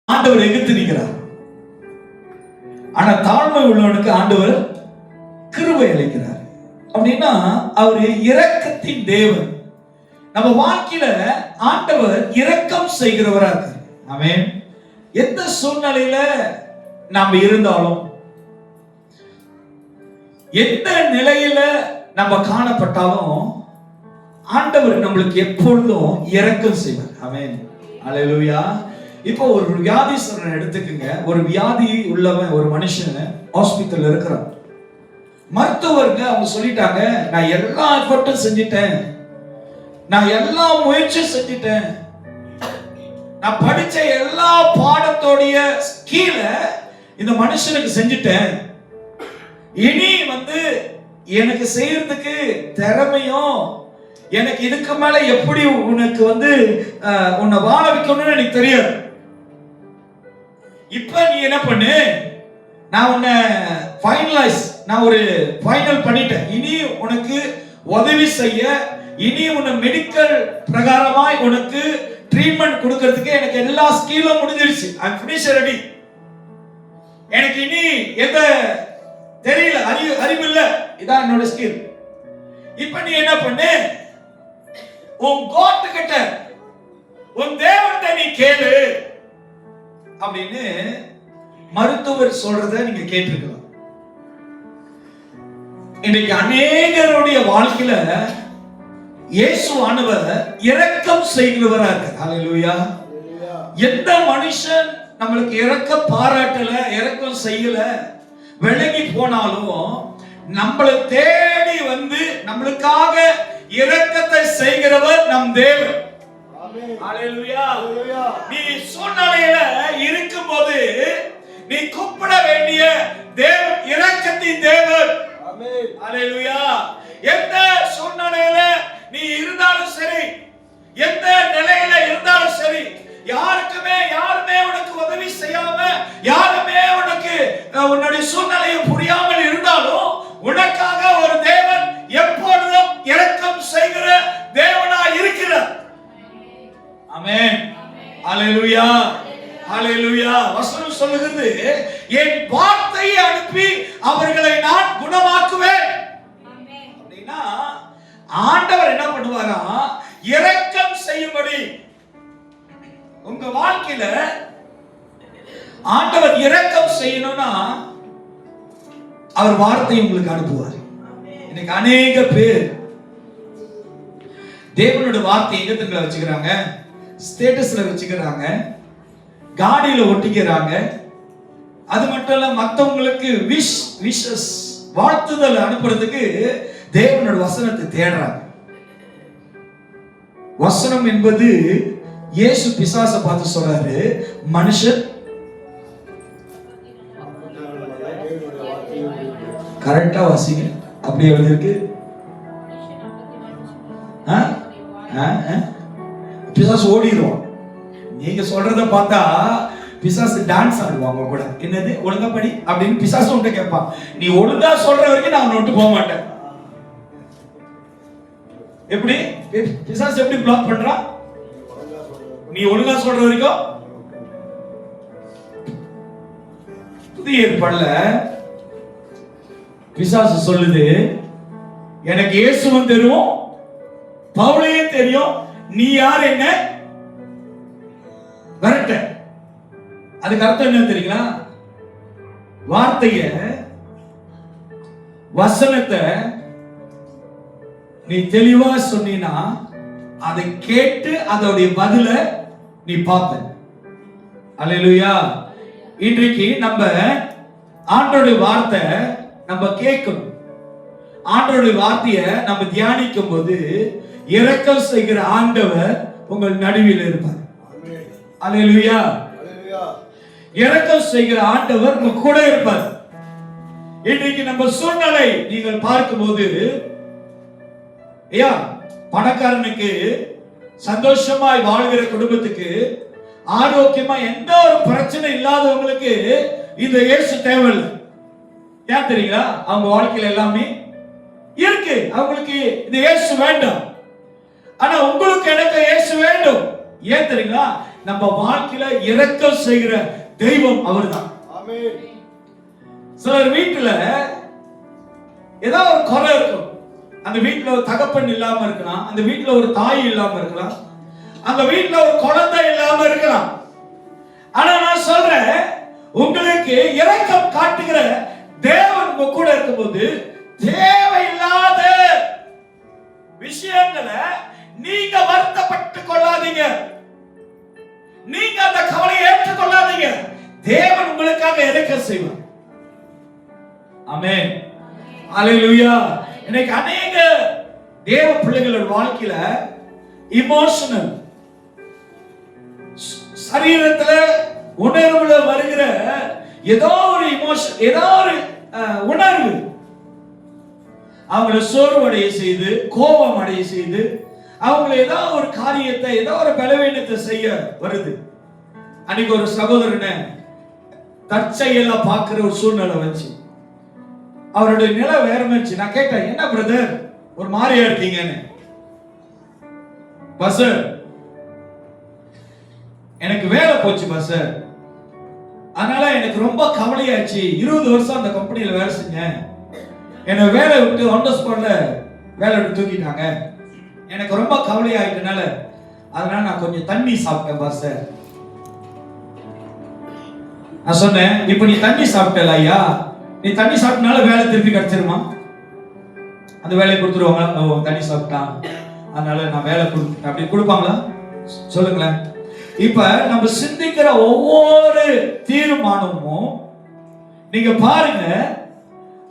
ஆண்டவர் எதிர்த்து நிற்கிறார். ஆனா தாழ்மை உள்ளவனுக்கு ஆண்டவர் கிருபை அளிக்கிறார். அப்படின்னா அவரு இரக்கத்தின் தேவன். நம்ம வாழ்க்கையில ஆண்டவர் இரக்கம் செய்கிறவரா இருக்கார். ஆமென். எந்த சூழ்நிலையில நாம் இருந்தாலும், எந்த நிலையில நம்ம காணப்பட்டாலும் ஆண்டவர் நம்மளுக்கு எப்பொழுதும் இரக்கம் செய்வார். ஆமென். அல்லேலூயா. இப்போ ஒரு வியாதிஸ்தரனை எடுத்துக்கங்க. ஒரு வியாதி உள்ளவன் ஒரு மனுஷன் ஹாஸ்பிட்டல்ல இருக்கிறான். மருத்துவர்ங்க அவங்க சொல்லிட்டாங்க, நான் எல்லா எஃபர்ட்டும் செஞ்சிட்டேன், நான் எல்லா முயற்சியும் செஞ்சிட்டேன், நான் படிச்ச எல்லா பாடத்தோடைய கீழே இந்த மனுஷனுக்கு செஞ்சிட்டேன், இனி எனக்கு செய்யறதுக்கு திறமையும் எனக்கு இதுக்கு மேல எப்படி உனக்கு உன்னை வாழ வைக்கணும்னு எனக்கு தெரியாது. இப்ப நீ என்ன பண்ணு, நான் உன்னை நான் ஒரு ஃபைனல் பண்ணிட்டேன். இனி உனக்கு உதவி செய்ய, இனி உன்னை மெடிக்கல் பிரகாரமாய் உனக்கு ட்ரீட்மெண்ட் கொடுக்கிறதுக்கு எனக்கு எல்லா ஸ்கில்லும் முடிஞ்சிருச்சு. ஐ அம் ஃபினிஷ் ரெடி. எனக்கு இனி எந்த தெரியல, அறிவு இல்ல, இதான் என்னோட ஸ்கில். இப்ப நீ என்ன பண்ணு, உன் கோட் கிட்ட உன் தேவன்கிட்ட நீ கேளு அப்படின்னு மருத்துவர் சொல்றத நீங்க கேட்டிருக்கலாம். இன்னைக்கு அநேகருடைய வாழ்க்கையில இயேசுவானவர் இரக்கம் செய்கிறவரா இருக்கார். ஹல்லேலூயா. எந்த மனுஷன் நம்மளுக்கு இரக்கம் பாராட்டல, இரக்கம் செய்யல, விலகி போனாலும் நம்மளை தேடி நம்மளுக்காக இரக்கத்தை செய்கிறவர் நம் தேவன். ஹல்லேலூயா. நீ சூழ்நிலையில இருக்கும்போது நீ கூப்பிட வேண்டிய தேவன் இரக்கத்தின் தேவன். ஹல்லேலூயா. எந்த சூழ்நிலையில நீ இருந்தாலும் சரி, எந்த நிலையில இருந்தாலும் சரி, யாருமே உனக்கு உதவி செய்யாம, யாருமே உனக்கு உன்னுடைய சூழ்நிலையை புரியாமல் இருந்தாலும் உனக்காக ஒரு தேவன் எப்பொழுதும் இரக்கம் செய்கிற தேவனா இருக்கிறார். ஆமென். ஹல்லேலூயா. ஹல்லேலூயா. வசனம் சொல்லுகிறது, என் வார்த்தையை அனுப்பி அவர்களை நான் குணமாக்குவேன். அப்படின்னா ஆண்டவர் என்ன பண்ணுவாரா, இரக்கம் செய்யும்படி உங்க வாழ்க்கையில ஆண்டவர் இரக்கம் செய்யணும்னா அவர் வார்த்தையை உங்களுக்கு அனுப்புவார். இன்னைக்கு அநேக பேர் தேவனோட வார்த்தையை எங்க தங்களை வச்சுக்கிறாங்க, ஸ்டேட்டஸ்ல வச்சுக்கிறாங்க, காடியில ஒட்டிக்கிறாங்க. அது மட்டும் இல்ல, மற்றவங்களுக்கு விஷஸ் வாழ்த்துதல் அனுப்புறதுக்கு தேவனோட வசனத்தை தேடுறாங்க. வசனம் என்பது இயேசு பிசாசை பார்த்து சொல்றாரு, மனுஷன் கரெக்டா வாசிங்க, அப்படியே எழுதிருக்கு. பிசாசு ஓடிடுவான். நீங்க சொல்றத பார்த்தா பிசாசு டான்ஸ் ஆடுவாங்க கூட. என்னது ஒழுங்கா படி அப்படின்னு பிசாசு உன்கிட்ட கேட்பான். நீ ஒழுங்கா சொல்ற வரைக்கும் நான் உன்னை விட்டு போக மாட்டேன். எப்படி பிசாசு எப்படி பிளாக் பண்றான்? நீ ஒழுங்கா சொல்ற வரைக்கும். புதிய ஏற்பாடுல பிசாசு சொல்லுது, எனக்கு இயேசுவும் தெரியும், பவுலையும் தெரியும், நீ யார் என்ன வரட்ட. அதுக்கு அர்த்தம் என்ன தெரியுங்களா? வார்த்தைய வசனத்தை நீ தெளிவா சொன்னீனா அதை கேட்டு அதோடைய பதில நீ பார்ப்ப. அல்லேலூயா. இன்றைக்கு நம்ம ஆண்டவருடைய வார்த்தை நம்ம கேட்கணும். ஆண்டவருடைய வார்த்தையை நம்ம தியானிக்கும் போது இரக்கம் செய்கிற ஆண்டவர் உங்கள் நடுவில் இருப்பார். அல்லேலூயா. இரக்கம் செய்கிற ஆண்டவர் உங்க கூட இருப்பார். இன்றைக்கு நம்ம சூழ்நிலை நீங்கள் பார்க்கும்போது, பணக்காரனுக்கு, சந்தோஷமாய் வாழ்கிற குடும்பத்துக்கு, ஆரோக்கியமா எந்த ஒரு பிரச்சனை இல்லாதவங்களுக்கு இந்த இயேசு தேவையில்லை. ஏன் தெரியுங்களா? அவங்க வாழ்க்கையில எல்லாமே இருக்கு, அவங்களுக்கு இந்த இயேசு வேண்டாம். ஆனா உங்களுக்கு எனக்கு இயேசு வேண்டும். ஏன் தெரியுங்களா? நம்ம வாழ்க்கையில இரக்கம் செய்கிற தெய்வம் அவர்தான். சிலர் வீட்டுல ஏதாவது ஒரு குறை இருக்கும். அந்த வீட்டுல ஒரு தகப்பன் இல்லாம இருக்கலாம், அந்த வீட்டுல ஒரு தாய் இல்லாம இருக்கலாம், அந்த வீட்டுல ஒரு குழந்தை இல்லாம இருக்கலாம். ஆனா நான் சொல்றேன், உங்களுக்கு இரக்கம் காட்டுகிற தேவன் உங்க கூட இருக்கும்போது தேவையில்லாத விஷயங்களை நீங்க வருத்தப்பட்டு கொள்ளாதீங்க, நீங்க அந்த கவலையை ஏற்றுக்கொள்ளாதீங்க. தேவன் உங்களுக்காக இரக்கம் செய்வார். ஆமென், அல்லேலூயா. இன்னைக்கு அநேக தேவ பிள்ளைகளோட வாழ்க்கையில இமோஷனல், சரீரத்துல உணர்வுல வருகிற ஏதோ ஒரு இமோஷன், ஏதோ ஒரு உணர்வு அவங்களை சோர்வடைய செய்து, கோபம் அடைய செய்து, அவங்களை ஏதோ ஒரு காரியத்தை, ஏதோ ஒரு பலவீனத்தை செய்ய வருது. அன்னைக்கு ஒரு சகோதரனை தற்செயலா பார்க்கிற ஒரு சூழ்நிலை வச்சு அவருடைய நிலை வேற மாதிரி. நான் கேட்டேன், என்ன பிரதர் ஒரு மாதிரியா இருக்கீங்கன்னு. பஸ் எனக்கு வேலை போச்சு பஸ், அதனால எனக்கு ரொம்ப கவலையாச்சு. 20 வருஷம் அந்த கம்பெனியில வேலை செஞ்சேன், என்னை வேலை விட்டு ஆன் தி ஸ்பாட்ல வேலை விட்டு தூக்கிட்டாங்க. எனக்கு ரொம்ப கவலை ஆயிட்டனால அதனால நான் கொஞ்சம் தண்ணி சாப்பிட்டேன் பாஸ். நான் சொன்னேன், இப்ப நீ தண்ணி சாப்பிட்டல ஐயா, நீ தண்ணி சாப்பிட்டனால வேலை திருப்பி கிடைச்சிருமா? அந்த வேலையை கொடுத்துருவாங்களா? தண்ணி சாப்பிட்டான் அதனால நான் வேலை கொடுத்துட்டேன் அப்படி கொடுப்பாங்களா? சொல்லுங்களேன். இப்ப நம்ம சிந்திக்கிற ஒவ்வொரு தீர்மானமும் நீங்க பாருங்க,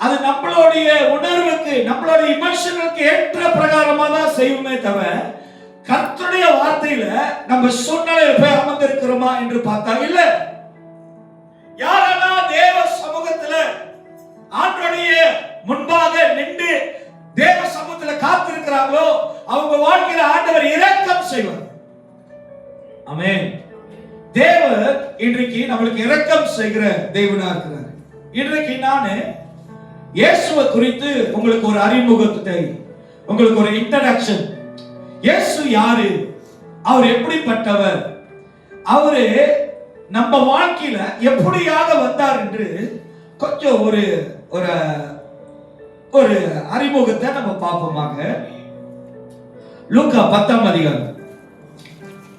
அது நம்மளுடைய உணர்வுக்கு, நம்மளுடைய இமோஷனுக்கு ஏற்ற பிரகாரமா தான் செய்யுமே தவிர கர்த்தருடைய வார்த்தையில நம்ம சூழ்நிலையில போய் அமர்ந்திருக்கிறோமா என்று பார்த்தா இல்ல. யாரெல்லாம் தேவ சமூகத்துல ஆண்டவருடைய முன்பாக நின்று தேவ சமூகத்துல காத்திருக்கிறாங்களோ அவங்க வாழ்க்கையில ஆண்டவர் இரக்கம் செய்வார். ஆமென். தேவன் இன்றைக்கு நம்மளுக்கு இரக்கம் செய்கிற தேவனா இருக்கிறார். இன்றைக்கு நான் இயேசுவை குறித்து உங்களுக்கு ஒரு அறிமுகத்தை, உங்களுக்கு ஒரு இன்ட்ரோடக்ஷன். இயேசு யாரு, அவர் எப்படிப்பட்டவர், அவரு நம்ம வாழ்க்கையில எப்படியாக வந்தார் என்று கொஞ்சம் ஒரு ஒரு ஒரு அறிமுகத்தை நம்ம பார்ப்போமாக. லூக்கா 10ஆம் அதிகாரம்,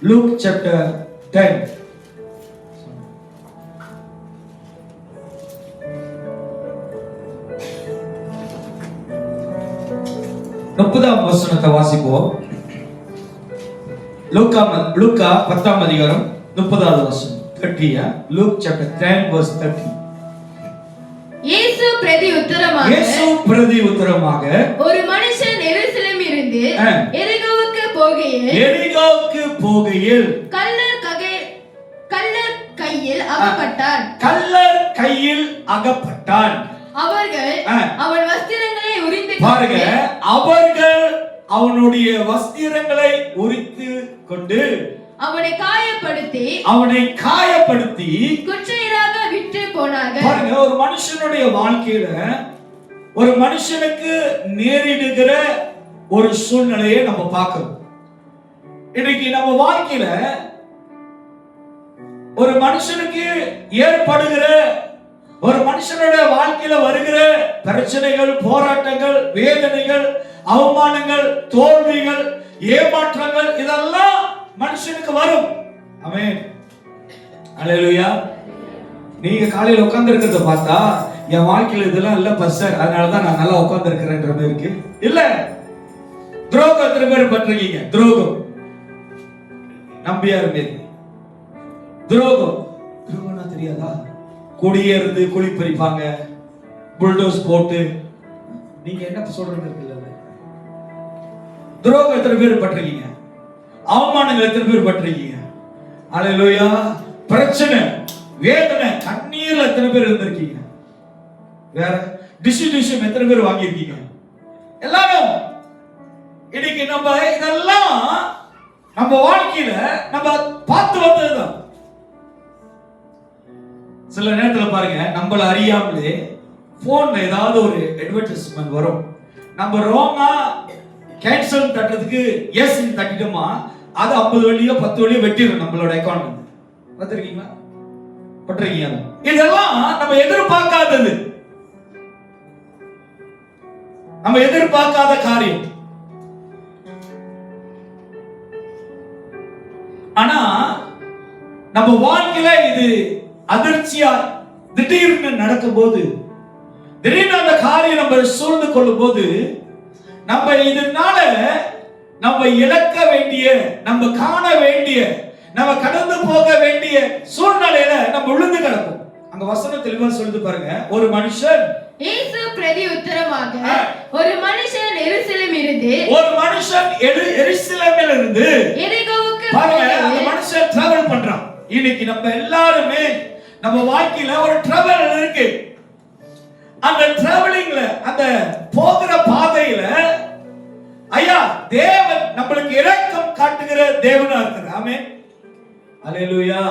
லூக் சாப்டர் 10. முப்பதாம் வசனத்தை வாசிப்போம். லூக்கா 10ஆம் அதிகாரம் 30வது வசனம். 30. Luke chapter 10 verse 30. இயேசு பிரதியுத்தரமாக ஒரு மனுஷன் எருசலேமிலிருந்து எரிகோவுக்கு போகையில் கள்ளர் கையில் அகப்பட்டான். அவர்கள் அவன் வஸ்திரங்களை உரிந்து, பாருங்க, அவர்கள் அவனுடைய வஸ்திரங்களை உரித்து கொண்டு அவனை காயப்படுத்தி குற்றையராக விட்டு போனார்கள். பாருங்க, ஒரு மனுஷனுடைய வாழ்க்கையில ஒரு மனுஷனுக்கு நேரிடுகிற ஒரு சூழ்நிலையை நம்ம பார்க்கிறோம். இன்னைக்கு நம்ம வாழ்க்கையில ஒரு மனுஷனுக்கு ஏற்படுகிற, ஒரு மனுஷனுடைய வாழ்க்கையில வருகிற பிரச்சனைகள், போராட்டங்கள், வேதனைகள், அவமானங்கள், தோல்விகள், ஏமாற்றங்கள், இதெல்லாம் மனுஷனுக்கு வரும். ஆமென், அல்லேலூயா. நீங்க காலையில உட்கார்ந்து இருக்கிறத பார்த்தா என் வாழ்க்கையில இதெல்லாம் இல்ல பஸ்டர், அதனாலதான் நான் நல்லா உட்கார்ந்து இருக்கிறேன்ற மாதிரி இருக்கு. இல்ல, துரோகம் எத்தனை பேர் பண்றீங்க? துரோகம் நம்பியா இருக்கு. துரோகம்னா தெரியாதா? குடியே இருந்து குழி பறிப்பாங்க, புல்டோஸ் போட்டு. நீங்க என்ன சொல்றது இல்ல. துரோகம் எத்தனை பேர் பண்றீங்க? அவமானங்கள் எத்தனை பேர் பண்றீங்க? அல்லேலூயா. பிரச்சனை, வேதனை, கண்ணீர்ல எத்தனை பேர் இருந்திருக்கீங்க? வேற டிசிஷன் எத்தனை பேர் வாங்கியிருக்கீங்க? எல்லாரும் இன்னைக்கு நம்ம இதெல்லாம் நம்ம வாழ்க்கையில நம்ம பார்த்து வந்ததுதான். சில நேரத்துல பாருங்க, நம்மள அறியாமலே போன்ல ஏதாவது ஒரு அட்வர்டைஸ்மென்ட் வரும். நம்ம ரோங்கா கேன்சல் தட்டுறதுக்கு எஸ் தட்டிட்டோமா, அது 50 வெள்ளியோ 10 வெள்ளியோ வெட்டிடும் நம்மளோட அக்கௌண்ட். பார்த்திருக்கீங்களா? பட்டிருக்கீங்க? இதெல்லாம் நம்ம எதிர்பார்க்காதது, நம்ம எதிர்பார்க்காத காரியம். ஆனா நம்ம வாழ்க்கையில இது அதிர்ச்சியா திடீர்னு நடக்கும்போது, திடீர்னு அந்த காரியம் நம்ம சூழ்ந்து கொள்ளும் போது, நம்ம இதனால நம்ம இழக்க வேண்டிய, நம்ம காண வேண்டிய, நம்ம கடந்து போக வேண்டிய சூழ்நிலையில நம்ம விழுந்து கிடப்போம். அங்க வசனம் தெளிவா சொல்லுது பாருங்க. ஒரு மனுஷன் இயேசு பிரதி உத்தரமாக, ஒரு மனுஷன் எருசலேமிலிருந்து எரிகோவுக்கு பாருங்க, அந்த மனுஷன் டிராவல் பண்றான். இன்னைக்கு நம்ம எல்லாருமே நம்ம வாழ்க்கையில ஒரு டிராவல் இருக்கு. அந்த டிராவலிங்ல, அந்த போகிற பாதையில ஐயா தேவன் நம்மளுக்கு இரக்கம் காட்டுகிற தேவனா இருக்கிறார். ஆமென், அல்லேலூயா.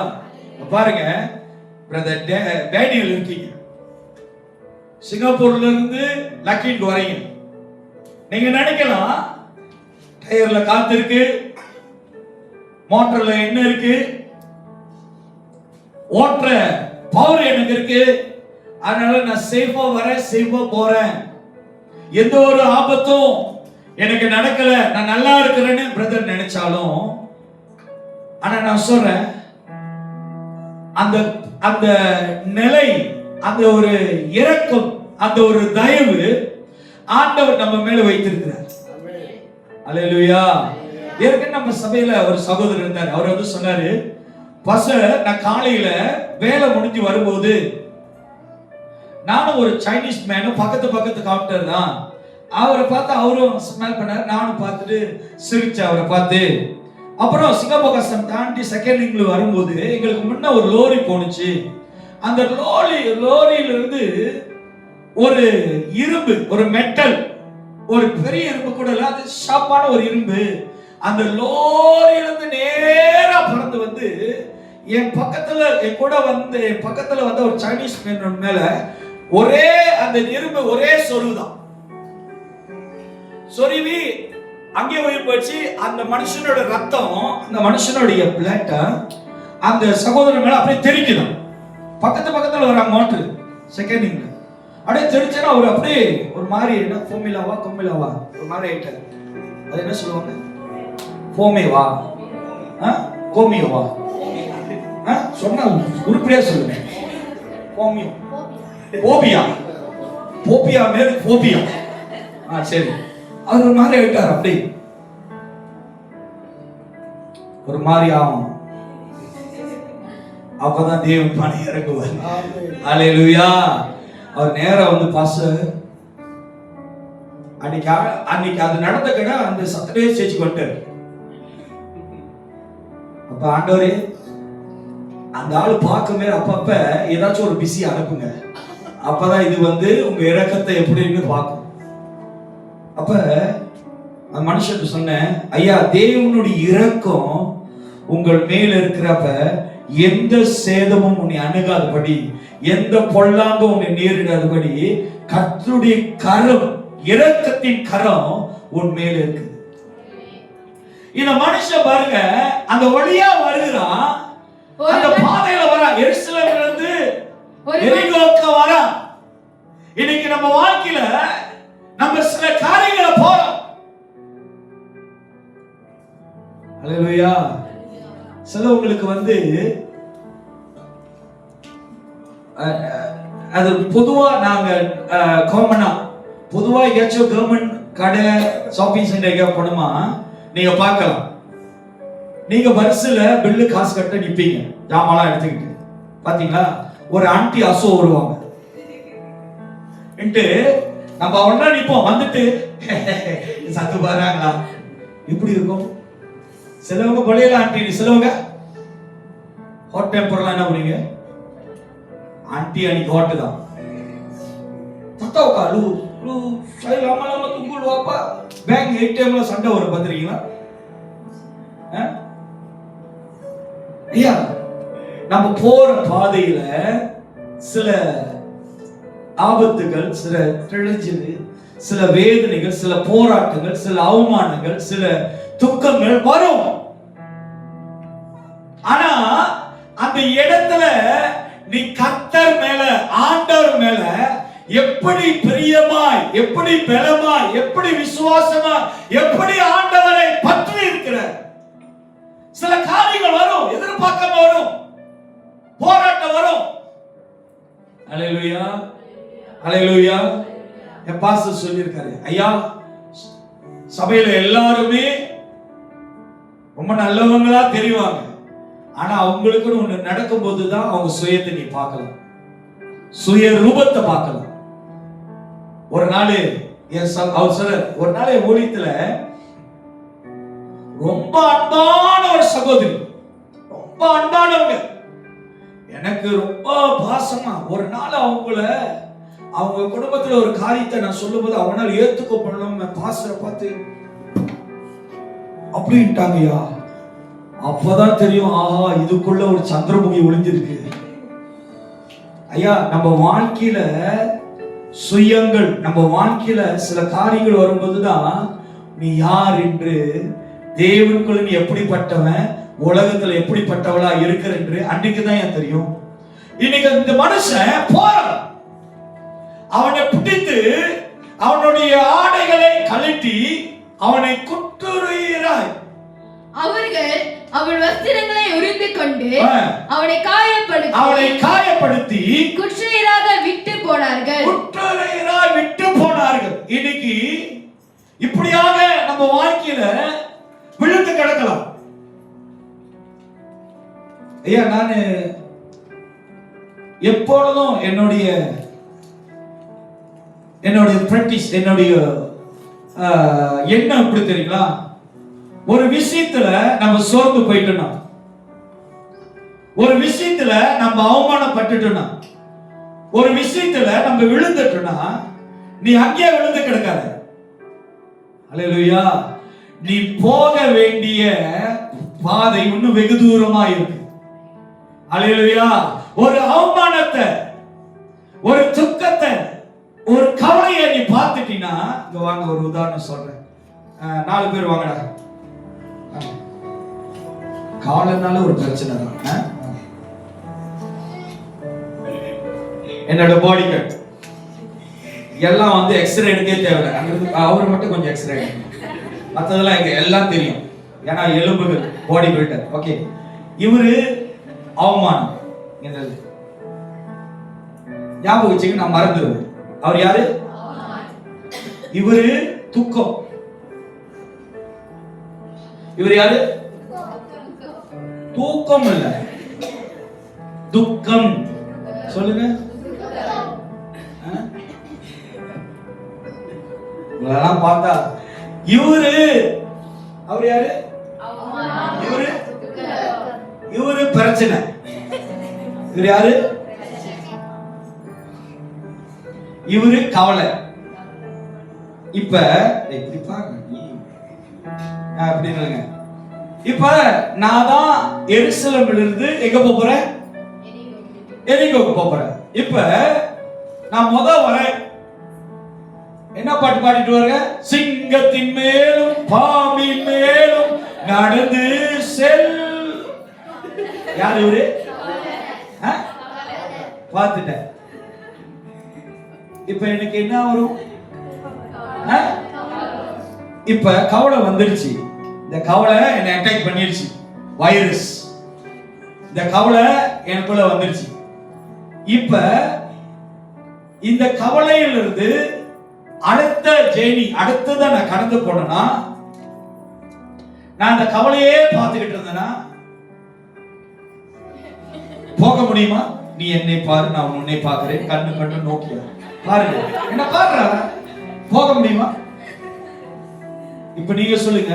பாருங்க, பிரதர் டேனியல் இருக்கீங்க, சிங்கப்பூர்ல இருந்து லக்கிக்கு வரீங்க. நீங்க நினைக்கலாம் டயர்ல காத்து இருக்கு, மோட்டர்ல என்ன இருக்கு, ஓட்டுற பவர் எனக்கு இருக்கு, அதனால நான் சேஃபா வரேன், சேஃபா போறேன், எந்த ஒரு ஆபத்தும் எனக்கு நடக்கல, நான் நல்லா இருக்கிறேன்னு பிரதர் நினைச்சாலும், ஆனா நான் சொல்றேன், அந்த அந்த நிலை, அந்த ஒரு இரக்கம், அந்த ஒரு தயவு ஆண்டவர் நம்ம மேல வைத்திருக்கிறார். அல்லேலூயா. ஏற்கனவே நம்ம சபையில ஒரு சகோதரர் இருந்தார். அவர் வந்து சொன்னாரு, நான் காலையில வேலை முடிஞ்சு வரும்போது நானும் ஒரு சைனீஸ் மேனும் பக்கத்து கவுண்டர் தான், அவரை பார்த்து அவரும் ஸ்மைல் பண்ணாரு, நானும் பார்த்துட்டு சிரிச்சேன் அவரை பார்த்து. அப்புறம் சிங்கப்பூர் கஸ்டம் தாண்டி செகண்ட் லிங்க்ல வரும்போது எங்களுக்கு முன்ன ஒரு லோரி போனுச்சு. அந்த லோரியில இருந்து ஒரு இரும்பு, ஒரு மெட்டல், ஒரு பெரிய இரும்பு கூட இல்ல, அது ஷார்ப்பான ஒரு இரும்பு, அந்த லோரியிலிருந்து நேரா பறந்து வந்து என் பக்கத்துல, என் கூட வந்து என் பக்கத்துல வந்த ஒரு சைனீஸ் மேன் மேல ஒரே அந்த இரும்பு ஒரே சொருவுதான், சொருவி அங்கே போயிடுச்சு. அந்த மனுஷனோட ரத்தம், அந்த மனுஷனுடைய பிளட் அந்த சகோதரன் மேல அப்படியே தெரிக்குதான். பக்கத்துல வர மோட்டர் செகண்டிங்ல அப்படியே தெரிச்சனா அவர் அப்படியே ஒரு மாதிரி, என்ன ஃபோமிலாவா கொமிலாவா ஒரு மாதிரி ஆயிட்டாரு. அது என்ன சொல்லுவாங்க, ஃபோமேவா கோமியோவா? சொன்னா உருப்படியா சொல்லுங்க. கோமியோ, போபியா மேல போபியா. சரி, அவர் ஒரு மாதிரி ஆயிட்டார், அப்படி ஒரு மாதிரி ஆகும். அப்பதான் தேவன் பணி இறங்குவார். அல்லேலூயா. அவர் நேரா வந்து பாஸ்டர், அன்னைக்கு அது நடந்த கடை அந்த சத்தரையே சேர்ச்சி கொண்டார். அப்ப ஆண்டவரே, அந்த ஆளு பார்க்குமே அப்பப்ப ஏதாச்சும் ஒரு பிஸி அனுப்புங்க, அப்பதான் இது வந்து உங்க இரக்கத்தை எப்படின்னு பார்க்கும். அப்ப அந்த மனுஷன் சொன்னேன், ஐயா தேவனுடைய இரக்கம் உங்கள் மேல இருக்கிறப்ப எந்த சேதமும் உன்னை அணுகாதபடி, எந்த பொல்லாங்கும் உன்னை நேரிடாதபடி கர்த்தருடைய கரம், இரக்கத்தின் கரம் உன் மேல இருக்குது. இந்த மனுஷன் பாருங்க, அந்த வழியா வருகிறான், அந்த பாதையில வரா, எருசலேம்ல இருந்து எரிகோக்கு வரா. இன்னைக்கு நம்ம வாழ்க்கையில நம்ம சில காரியங்களை போறோம். அல்லேலூயா. சிலவங்களுக்கு வந்து அது பொதுவா நாங்க காமனா பொதுவா எங்கேயாச்சும் கவர்மெண்ட் கடை ஷாப்பிங் சென்டர் எங்கேயா போனோமா நீங்க பார்க்கலாம், நீங்க பஸ்ல பில்லு காசு கட்ட நிப்பீங்க, ஜாமான்லாம் எடுத்துக்கிட்டு. பாத்தீங்களா, ஒரு ஆண்டி அசோ வருவாங்க, நம்ம ஒன்னா நிப்போம், வந்துட்டு சத்து பாருங்களா இப்படி இருக்கும். சிலவங்க பழைய ஆண்டி, சிலவங்க ஹாட் டெம்பர்லாம் என்ன பண்ணீங்க, ஆண்டி அன்னைக்கு ஹாட் தான், தத்தாவுக்கா லூ லூ சை லாமா துங்குல் வாப்பா பேங்க் ஏடிஎம்ல சண்டை வரும், பாத்துறீங்களா? ஐயா, நம்ம போற பாதையில சில ஆபத்துகள், சில தெளிஞ்சது, சில வேதனைகள், சில போராட்டங்கள், சில அவமானங்கள், சில துக்கங்கள் வரும். அந்த இடத்துல நீ கர்த்தர் மேல, ஆண்டவர் மேல எப்படி பிரியமாய், எப்படி பலமாய், எப்படி விசுவாசமா, எப்படி ஆண்டவரை பற்றி இருக்கிற. சில காரியங்கள் வரும், எதிர்பார்க்காம வரும், போராட்டம் வரும். அல்லேலூயா, அல்லேலூயா. என் பாஸ்டர் சொல்லியிருக்காரு, ஐயா சபையில எல்லாருமே ரொம்ப நல்லவங்களா தெரிவாங்க, ஆனா அவங்களுக்குன்னு ஒண்ணு நடக்கும் போதுதான் அவங்க சுயத்தை நீ பார்க்கலாம், சுய ரூபத்தை பார்க்கலாம். ஒரு நாள் அவர் சொல்ற, ஒரு நாள் என் ஊழியத்துல ரொம்ப அன்பான ஒரு சகோதரி, ரொம்ப அன்பானவங்க, எனக்கு ரொம்ப பாசமா. ஒரு நாள் அவங்க குடும்பத்துல ஒரு காரியத்தை நான் சொல்லும்போது அவனால் ஏத்துக்கப்படணும், பாஸ்டரை பார்த்து அப்படின்ட்டாங்கய்யா. அப்பதான் தெரியும், ஆஹா இதுக்குள்ள ஒரு சந்திரமுகி ஒளிஞ்சிருக்கு. ஐயா, நம்ம வாழ்க்கையில சுயங்கள், நம்ம வாழ்க்கையில சில காரியங்கள் வரும்போதுதான் நீ யார் என்று, தேவனுக்குள்ள நீ எப்படிப்பட்டவன், உலகத்துல எப்படிப்பட்டவளா இருக்கிற என்று அன்னைக்குதான் ஏன் தெரியும். இன்னைக்கு இந்த மனுஷன் போறான், அவனை பிடித்து அவனுடைய ஆடைகளை கழட்டி அவனை குட்டுகிறாய். அவர்கள் அவன் வஸ்திரங்களை உரிந்து கொண்டு அவனை காயப்படுத்தி குற்றீராக விட்டு போனார்கள். இன்னைக்கு இப்படியாக நம்ம வாழ்க்கையில விழுந்து கிடக்கலாம். ஐயா, நான் எப்பொழுதும் என்னுடைய பிராக்டிஸ், என்னுடைய எண்ணம் எப்படி தெரியுங்களா, ஒரு விஷயத்துல நம்ம சோர்ந்து போயிட்டோம்னா, ஒரு விஷயத்துல நம்ம அவமானப்பட்டுட்டோம்னா, ஒரு விஷயத்துல நம்ம விழுந்துட்டோம்னா, நீ அங்கேயே விழுந்து கிடக்காத. அல்லேலூயா. நீ போக வேண்டிய பாதை இன்னும் வெகு தூரமா இருக்கு. அல்லேலூயா. ஒரு அவமானத்தை, ஒரு துக்கத்தை, ஒரு கவலையை நீ பார்த்துட்டீங்கன்னா, இங்க வாங்க ஒரு உதாரணம் சொல்றேன். 4 பேர் வாங்கடா. காலனால ஒரு பிரச்சனை தான். என்னோட பாடி கட் எல்லாம் வந்து எக்ஸ்ரே எடுக்கவே தேவை. அவரு மட்டும் கொஞ்சம் எக்ஸ்ரே எடுக்கணும், மற்றதெல்லாம் எங்க எல்லாம் தெரியும், ஏன்னா எலும்புகள் பாடி பில்டர். ஓகே, இவரு அவமானம், ஞாபகம் வச்சுக்க, நான் மறந்துடுவேன். அவர் யாரு? இவரு துக்கம். இவர் யாரு? தூக்கம் இல்ல, துக்கம். சொல்லுங்க. இதெல்லாம் பார்த்தா இவரு, அவர் யாரு? இவரு பிரச்சனை. இவர் யாரு? இவரு கவலை. இப்ப இப்படி பாருங்க, அப்படின்னு. இப்ப நான் தான் எருசலேமில் இருந்து எங்க போறேன்? எரிகோக்கு போறேன். இப்ப நான் வரேன், என்ன பாட்டு பாடிட்டு வரேன்? சிங்கத்தின் மேலும் பாம்பின் மேலும் நடந்து செல். யார் இவரு? பார்த்துட்டேன். இப்ப எனக்கு என்ன வரும்? இப்ப கவலை வந்துருச்சு. இந்த கவலை என்னை அட்டாக் பண்ணிருச்சு, வைரஸ். இந்த கவலை எனக்குள்ள வந்துருச்சு. இப்ப இந்த கவலையிலிருந்து அடுத்த ஜேர்னி, அடுத்ததான் நான் கடந்து போனேன்னா, நான் அந்த கவலையே பார்த்துக்கிட்டு இருந்தேன்னா போக முடியுமா? நீ என்னை பாரு, நான் உன்னை பார்க்கிறேன், கண்ணு நோக்கி பாருங்க, என்ன பாருங்க, போக முடியுமா? இப்ப நீங்க சொல்லுங்க,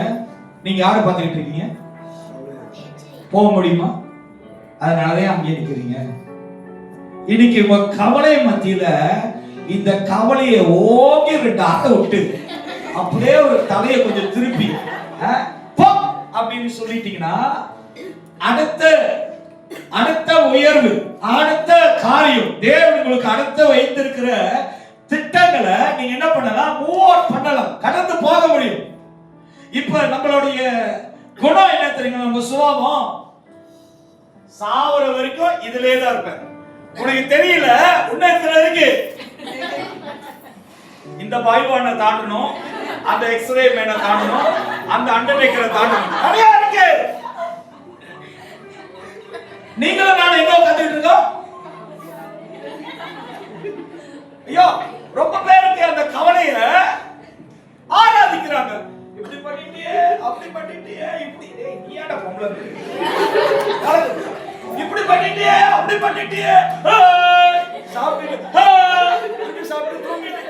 நீங்க யாரை பார்த்துக்கிட்டு இருக்கீங்க? போக முடியுமா? அதனாலதான் அங்கே நிக்கிறீங்க. இன்னைக்கு உங்க கவலை மத்தியில இந்த கவலையை ஓகே 2 ஆட்ட விட்டு அப்படியே ஒரு தலையை கொஞ்சம் திருப்பி போ அப்படின்னு சொல்லிட்டீங்கன்னா, அடுத்த உயர்வு, அடுத்த காரியம், தேவன் உங்களுக்கு அடுத்த வைத்திருக்கிற திட்டங்களை நீங்க என்ன பண்ணலாம்? மூவ் அவுட் பண்ணலாம், கடந்து போக முடியும். இப்ப நம்மளுடைய குணம் என்ன தெரியுங்க? நம்ம சுபாவம் சாவர வரைக்கும் இதுலயே தான் இருப்பேன். உனக்கு தெரியல, உன்னத்துல இருக்கு. இந்த பாய்வானை தாண்டணும், அந்த எக்ஸ்ரே மேனை தாண்டணும், அந்த அண்டர்டேக்கரை தாண்டணும். நிறைய இருக்கு. நீங்களும் நான் எங்க உட்காந்துட்டு இருக்கோம்? ஐயோ, ரொம்ப பேருக்கு அந்த கவலைய ஆராதிக்கிறாங்க. இப்படி பண்ணிட்டியே, அப்படி பண்ணிட்டியே, இப்படி நீ ஏன்டா பொம்பளை இப்படி பண்ணிட்டியே, அப்படி பண்ணிட்டியே, சாப்பிட்டு சாப்பிட்டு தூங்கிட்டு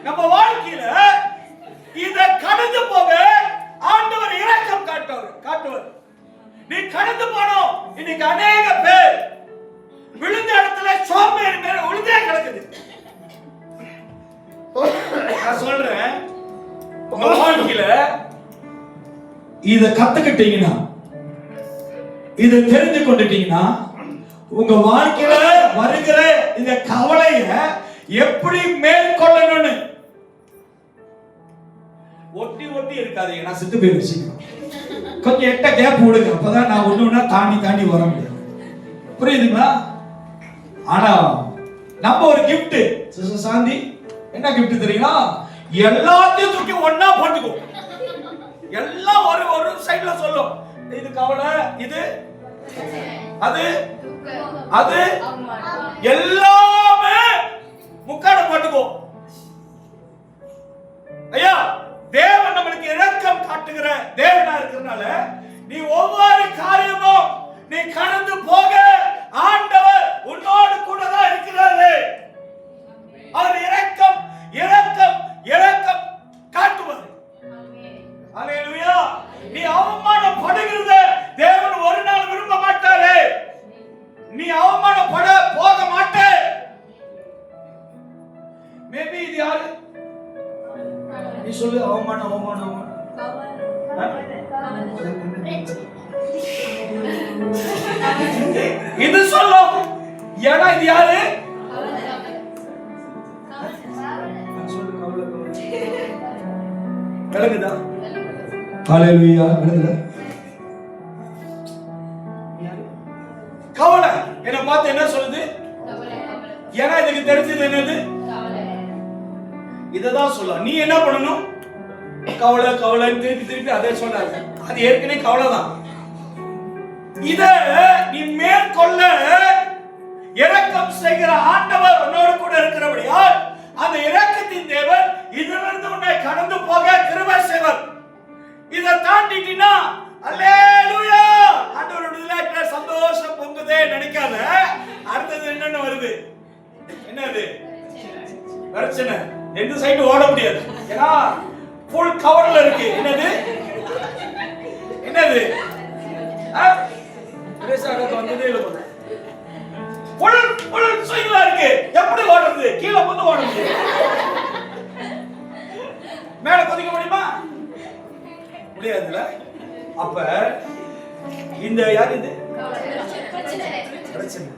நம்ம வாழ்க்கையில இத கடந்து போக ஆண்டவர் இரக்கம் காட்டுவார். நீ கடந்து போனோம். இன்னைக்கு அநேக பேர் விழுந்த இடத்துல சோம்பேறி மேல உழுந்தே கிடக்குது. நான் சொல்றேன், உங்க வாழ்க்கையில இத கத்துக்கிட்டீங்கன்னா, இத தெரிஞ்சு கொண்டுட்டீங்கன்னா, உங்க வாழ்க்கையில வருகிற இந்த கவலைய எப்படி மேற்கொள்ளணும்னு ஒட்டி ஒட்டி இருக்காதீங்க. நான் செத்து போய் வச்சுக்கிறேன். கொஞ்சம் எட்ட கேப் விடுங்க. அப்பதான் நான் ஒண்ணு தாண்டி வர முடியும். புரியுதுங்களா? ஆனா நம்ம ஒரு கிஃப்ட் சிஸ்டர் சாந்தி, என்ன கிஃப்ட் தெரியுங்களா? எல்லாத்தையும் தூக்கி ஒண்ணா போட்டுக்கோ. எல்லாம் ஒரு சைடுல சொல்லும். இது கவலை, இது அது அது எல்லாமே முக்காட போட்டுக்கோ. ஐயா, தேவன் நம்மளுக்கு இரக்கம் காட்டுகிற தேவனா இருக்கிறதுனால நீ ஒவ்வொரு காரியமும் நீ கடந்து போக ஆண்டவர் உன்னோடு கூட தான் இருக்கிறாரு. அவர் இரக்கம் இரக்கம் இரக்கம் காட்டுவார். அல்லேலூயா. நீ அவமானப்படுகிறத தேவன் ஒரு நாள் விரும்ப மாட்டாரு. நீ அவமானப்பட போக மாட்டே. மேபி இது யாரு? நீ சொல்லு. அவமானம் இது சொல்லும். ஏன்னா இது யாரு? விளங்குதா? ஹalleluya. விளங்குதா? கவலை என்ன பார்த்து என்ன சொல்லுது? ஏன்னா இதுக்கு தெரிஞ்சது என்னது? இததான் சொல்ல. நீ என்ன பண்ணணும்? கவலை கவலைன்னு திருப்பி அதே சொல்லாது. அது ஏற்கனவே கவலை தான். இத நீ மேற்கொள்ள இரக்கம் செய்கிற ஆண்டவர் உன்னோடு கூட இருக்கிறபடியால் அந்த இரக்கத்தின் தேவன் இதிலிருந்து உன்னை கடந்து போக கிருபை செய்வார். இத தாண்டிட்டினா அல்லேலூயா, ஆண்டவருடைய லைஃப்ல சந்தோஷம் பொங்குதே நினைக்காத. அடுத்தது என்னன்னு வருது? என்னது? பிரச்சனை. எந்த சைடு ஓட முடியாது. ஏன்னா ஃபுல் கவர்ல இருக்கு. என்னது? பிரேசாக வந்ததே இல்ல. ஃபுல் ஸ்விங்ல இருக்கு. எப்படி ஓடுறது? கீழே வந்து ஓட முடியாது. மேல குதிக்க முடியுமா? முடியாதுல. அப்ப இந்த யார் இது? பிரச்சனை.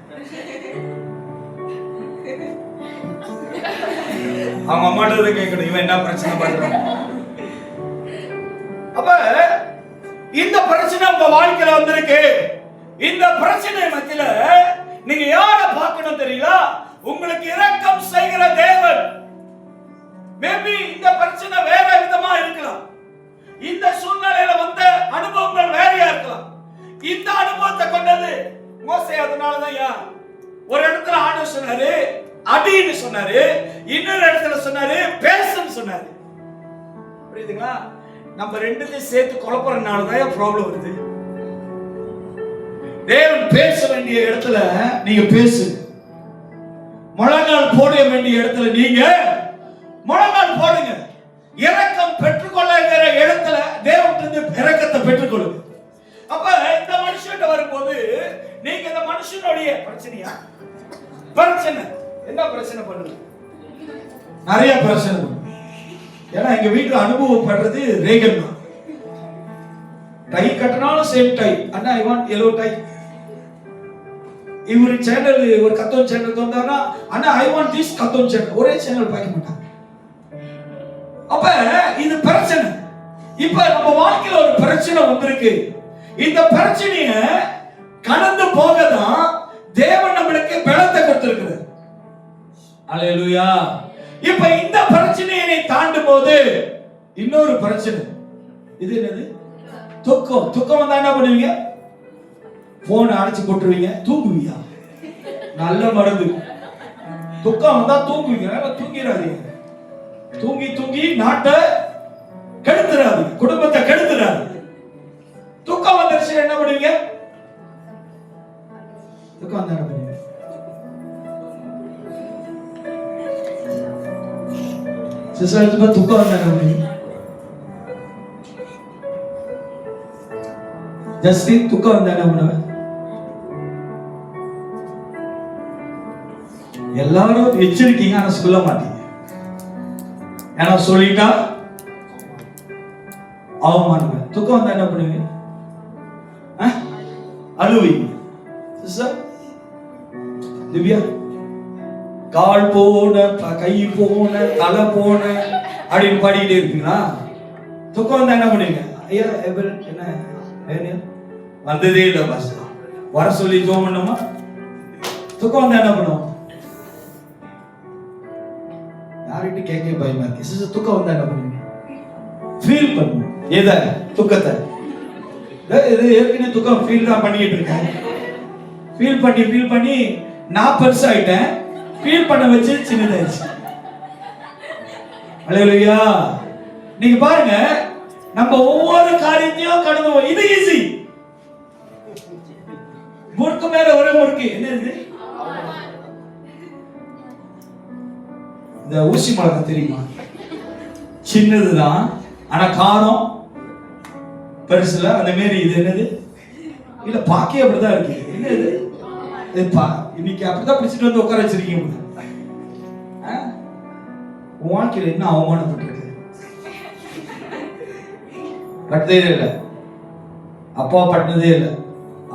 அவங்க அம்மாட்ட கேட்கணும், இவன் என்ன பிரச்சனை பண்றான். அப்ப இந்த பிரச்சனை உங்க வாழ்க்கையில வந்திருக்கு. இந்த பிரச்சனை மத்தியில நீங்க யார பார்க்கணும் தெரியல? உங்களுக்கு இரக்கம் செய்கிற தேவன். மேபி இந்த பிரச்சனை வேற விதமா இருக்கலாம். இந்த சூழ்நிலையில வந்த அனுபவங்கள் வேறையா இருக்கலாம். இந்த அனுபவத்தை கொண்டது மோசே. அதனாலதான் ஒரு இடத்துல ஆண்டவர் சொன்னாரு அடின்னு சொன்னாரு, இன்னொரு இடத்துல சொன்னாரு பேசுன்னு சொன்னாரு. புரியுதுங்களா? நம்ம ரெண்டுத்தையும் சேர்த்து குழப்பறதுனாலதான் ப்ராப்ளம் வருது. தேவன் பேச வேண்டிய இடத்துல நீங்க பேசு. முழங்கால் போட வேண்டிய இடத்துல நீங்க முழங்கால் போடுங்க. இரக்கம் பெற்றுக்கொள்ளுகிற இடத்துல தேவனிடமிருந்து இரக்கத்தை பெற்றுக்கொள்ளுங்க. அப்ப இந்த மனுஷன் வரும்போது நீங்க இந்த மனுஷனுடைய பிரச்சனையா? பிரச்சனை என்ன பிரச்சனை பண்ணுது? நிறைய பிரச்சனை. ஏன்னா எங்க வீட்டுல அனுபவப்படுறது ரேகன் தான். டை கட்டினாலும் சேம் டை. அண்ணா ஐ வாண்ட் yellow டை. இவரு சேனல் ஒரு கத்தோன் சேனல் தந்தானா, அண்ணா I want this cartoon channel. ஒரே சேனல் பார்க்க மாட்டாங்க. அப்ப இது பிரச்சனை. இப்ப நம்ம வாழ்க்கையில ஒரு பிரச்சனை வந்திருக்கு. இந்த பிரச்சனைய கடந்து போகதான் தேவன் நம்மளுக்கு பலத்தை கொடுத்திருக்கிறார். அல்லேலூயா. இப்ப இந்த பிரச்சனையை நீ தாண்டும் போது இன்னொரு பிரச்சனை, இது என்னது? துக்கம். துக்கம் வந்தா என்ன பண்ணுவீங்க? போன் அடைச்சு போட்டுருவீங்க, தூங்குவீங்க. நல்ல மருந்து. துக்கம் வந்தா தூங்குவீங்க, தூங்கிடாதீங்க. தூங்கி தூங்கி நாட்டை கெடுத்துறாது, குடும்பத்தை கெடுத்துறாது. துக்கம் வந்துருச்சு என்ன பண்ணுவீங்க? துக்கம் வந்தா என்ன பண்ணுவீங்க? சிஸ்டர் துக்கம் வந்தா என்ன பண்ணுவீங்க? ஜஸ்டி துக்கம் வந்தா என்ன பண்ணுவ? எல்லாரும் எச்சரிக்கீங்க, ஆனா சொல்ல மாட்டீங்க. ஏன்னா சொல்லிட்டா அவமானம். துக்கம் வந்தா என்ன பண்ணுவீங்க? அழுவீங்க. சிஸ்டர் திவ்யா, கால் போன, கை போன, தலை போன அப்படின்னு பாடிக்கிட்டே இருக்கீங்களா? துக்கம் வந்தா என்ன பண்ணுவீங்க? ஐயா என்ன வந்ததே இல்லை பாஸ், வர சொல்லி ஜோம் பண்ணுமா? துக்கம் வந்தா என்ன பண்ணுவோம்? யார்கிட்ட கேட்க பயமா இருக்கு. சிஸ்டர் துக்கம் வந்தா என்ன பண்ணுவீங்க? ஃபீல் பண்ணுவோம். எத? துக்கத்தை. இது ஏற்கனவே துக்கம் ஃபீல் தான் பண்ணிட்டு இருக்கேன். ஃபீல் பண்ணி நான் பெருசாயிட்டேன், ஃபீல் பண்ண வச்சு சின்னதாயிடுச்சு. அல்லேலூயா. நீங்க பாருங்க, நம்ம ஒவ்வொரு காரியத்தையும் கடந்து இது ஈஸி. முறுக்கு மேல ஒரே முறுக்கு. என்ன இது? இந்த ஊசி மிளகாய் தெரியுமா? சின்னதுதான், ஆனா காரம் பெருசுல. அந்த மாரி இது என்னது? இல்ல பாக்கே அப்படிதான் இருக்கு. என்ன இது? இன்னைக்கு அப்படிதான் பிடிச்சிட்டு வந்து உட்கார வச்சிருக்கீங்க. வாழ்க்கையில என்ன அவமானப்பட்டிருக்கு? பட்டதே இல்லை, அப்பா பண்ணதே இல்லை,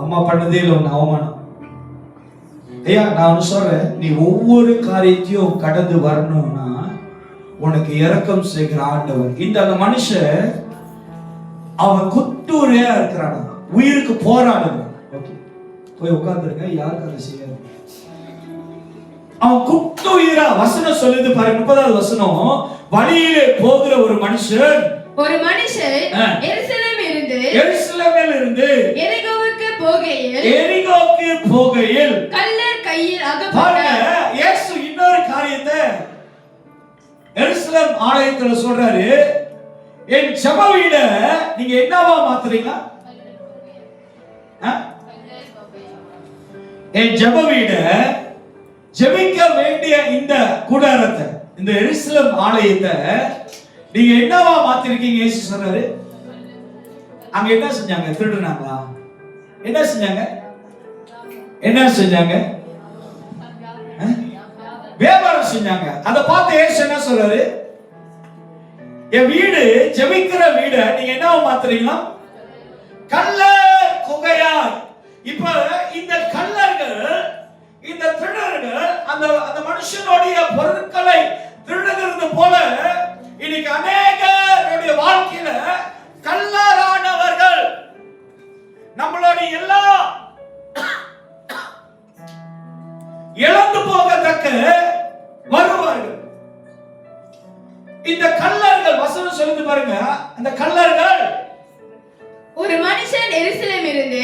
அம்மா பண்ணதே இல்லை. ஒன்னு அவமானம். ஐயா நான் சொல்றேன், நீ ஒவ்வொரு காரியத்தையும் கடந்து வரணும்னா உனக்கு இரக்கம் செய்கிற ஆண்டவர். இந்த அந்த மனுஷன் அவன் குட்டூரையா இருக்கிறான், உயிருக்கு போராடுறான். போய் உட்கார்ந்துருங்க, யாருக்கு அதை செய்யாது. அவன் குட்டுயிரா. வசனம் சொல்லுது பாருங்க, 30வது வசனம். வழியிலே போகிற ஒரு மனுஷன் எருசலேமில் இருந்து எரிகோவுக்கு போகையில் கள்ளர் கையில் அகப்பட்டார். இயேசு இன்னொரு காரியத்தை எருசலேம் ஆலயத்துல சொல்றாரு. என் ஜெப வீட நீங்க என்னவா மாத்துறீங்க? என் ஜெப வீட, ஜெபிக்க வேண்டிய இந்த கூடாரத்தை, இந்த எருசலேம் ஆலயத்தை நீங்க என்னவா மாத்திருக்கீங்க? இயேசு சொல்றாரு. அங்க என்ன செஞ்சாங்க? திருடுனாங்களா? என்ன செஞ்சாங்க? வியாபாரம் செஞ்சாங்க. அதை பார்த்து இயேசு என்ன சொல்றாரு? என் வீடு, ஜெபிக்கிற வீட நீங்க என்னவா மாத்துறீங்களா? கள்ளர் குகையார். இப்ப இந்த கள்ளர்கள், இந்த திருடர்கள் அந்த மனுஷனுடைய பொருட்களை திருடுகிறது போல இன்னைக்கு அநேகருடைய வாழ்க்கையில கள்ளரானவர்கள் நம்மளுடைய எல்லா இழந்து போகத்தக்க வருவார்கள். இந்த கள்ளர்கள் வசனம் சொல்லுது பாருங்க. அந்த கள்ளர்கள், ஒரு மனுஷன் எருசலேமில் இருந்து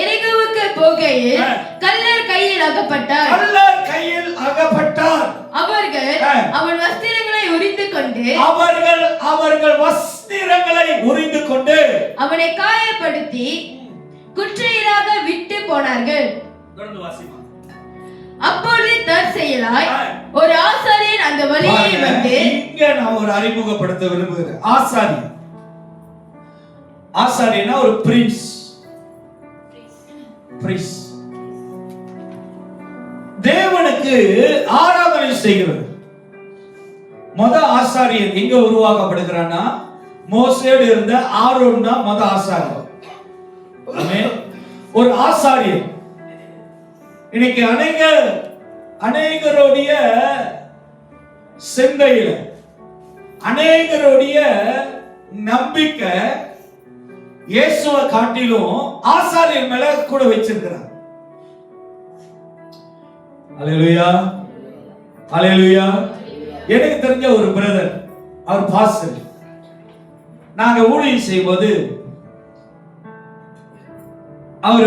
எரிகோவுக்கு போகையில் கள்ளர் கையில் அகப்பட்டார். அவர்கள் அவன் வஸ்திரங்களை உரிந்து கொண்டு அவனை காயப்படுத்தி குற்றையராக விட்டு போனார்கள். அப்பொழுது தற்செயலாய் ஒரு ஆசாரியன் அந்த வழியே வந்து, இங்க நான் ஒரு அறிமுகப்படுத்த விரும்புகிறேன். ஆசாரியனா ஒரு பிரின்ஸ். தேவனுக்கு ஆராதனை செய்கிறது. ஆசாரியன் எங்க உருவாக்கப்படுகிறான்னா, மோசேயோடு இருந்த ஆரோன் தான் ஆசாரியன். ஒரு ஆசாரியன். இன்னைக்கு அநேகருடைய சிந்தையில, அநேகருடைய நம்பிக்கை இயேசுவை காட்டிலும் ஆசாரியர் மேல கூட வச்சிருக்கிறார். அல்லேலூயா, அல்லேலூயா. எனக்கு தெரிஞ்ச ஒரு பிரதர், அவர் பாஸ்டர். நாங்க ஊழியம் செய்யும்போது அவர்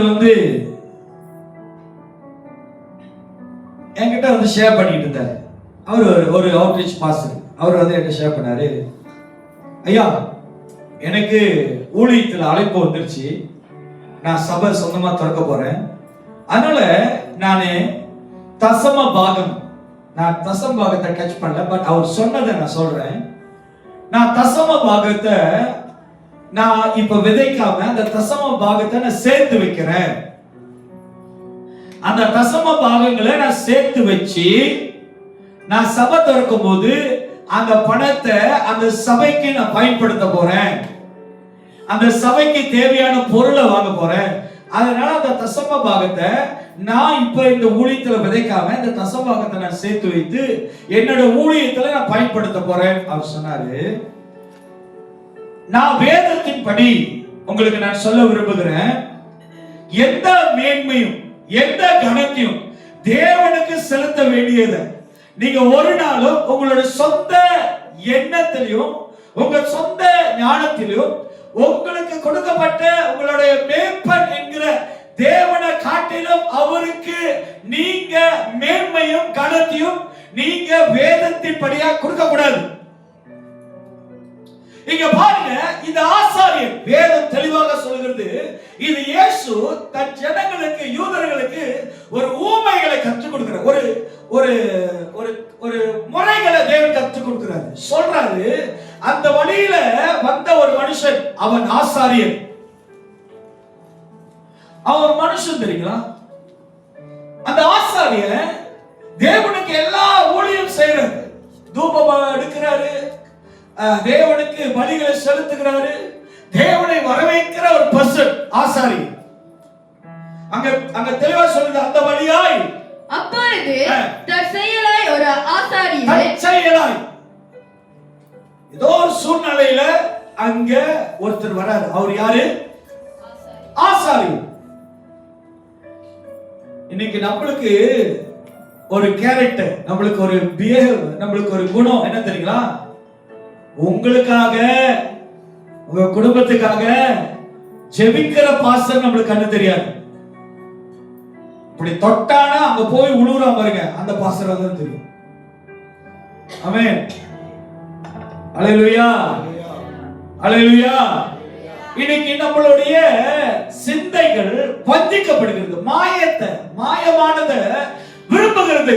என்கிட்ட ஷேர் பண்ணிட்டு இருந்தாரு. அவர் ஒரு அவுட்ரீச் பாஸ்டர். அவர் என்கிட்ட ஷேர் பண்ணாரு, ஐயா எனக்கு ஊழியத்தில் அழைப்பு வந்துருச்சு, நான் சபை சொந்தமா திறக்க போறேன், அதனால நான் தசம பாகத்தை டச் பண்ணல, பட் அவர் சொன்னதை நான் சொல்றேன். நான் தசம பாகத்தை நான் இப்ப விதைக்காம அந்த தசம பாகத்தை நான் சேர்த்து வைக்கிறேன். அந்த தசம பாகங்களை நான் சேர்த்து வச்சு நான் சபை திறக்கும் போது அந்த பணத்தை அந்த சபைக்கு நான் பயன்படுத்த போறேன், அந்த சபைக்கு தேவையான பொருளை வாங்க போறேன். அதனால அந்த தசம பாகத்தை நான் இப்ப இந்த ஊழியத்துல விதைக்காம இந்த தசம பாகத்தை நான் சேர்த்து வைத்து என்னோட ஊழியத்துல நான் பயன்படுத்த போறேன் அவர் சொன்னாரு. நான் வேதத்தின் படி உங்களுக்கு நான் சொல்ல விரும்புகிறேன், எந்த மேன்மையும் எந்த கனத்தையும் தேவனுக்கு செலுத்த வேண்டியது நீங்க ஒரு நாளும் உங்களுடைய சொந்த எண்ணத்திலையும் உங்க சொந்த ஞானத்திலையும் உங்களுக்கு கொடுக்கப்பட்ட உங்களுடைய மேற்பன் என்கிற தேவனை காட்டிலும் அவருக்கு நீங்க மேன்மையும் கனத்தையும் நீங்க வேதத்தின் படியா கொடுக்க கூடாது. இங்க பாருங்க, இந்த ஆசாரியர் வேதம் தெளிவாக சொல்கிறது, இது இயேசு தன் ஜனங்களுக்கு யூதர்களுக்கு ஒரு ஊமைகளை கற்றுக் கொடுக்கிறார், ஒரு ஒரு ஒரு ஒரு முறைகளை தேவன் கற்றுக் கொடுக்கிறார். சொல்றாரு, அந்த வழியில வந்த ஒரு மனுஷன், அவன் ஆசாரியர். அவன் ஒரு மனுஷன் தெரியுங்களா? அந்த ஆசாரியர் தேவனுக்கு எல்லா ஊழியம் செய்யறாரு, தூபமா எடுக்கிறாரு, தேவனுக்கு பலிகளை செலுத்துகிறாரு, தேவனை வரவேற்கிற ஒரு பர்சன் ஆசாரி. அங்க தெளிவா சொல்லுது, அந்த வழியாய் அப்பொழுது தற்செயலாய் ஒரு ஆசாரியர் ஏதோ ஒரு சூழ்நிலையில அங்க ஒருத்தர் வராரு. அவர் யாரு? ஆசாரி. இன்னைக்கு நம்மளுக்கு ஒரு கேரக்டர், நம்மளுக்கு ஒரு பிஹேவ், நம்மளுக்கு ஒரு குணம் என்ன தெரியுங்களா? உங்களுக்காக உங்க குடும்பத்துக்காக ஜெபிக்கிற பாஸ்டர் நம்மளுக்கு கண்ணு தெரியாது. இப்படி தொட்டானா அங்க போய் உழுவுறா பாருங்க, அந்த பாஸ்டர் தான் தெரியும். ஆமென், அல்லேலூயா, அல்லேலூயா. இன்னைக்கு நம்மளுடைய சிந்தைகள் வஞ்சிக்கப்படுகிறது, மாயமானதை விரும்புகிறது.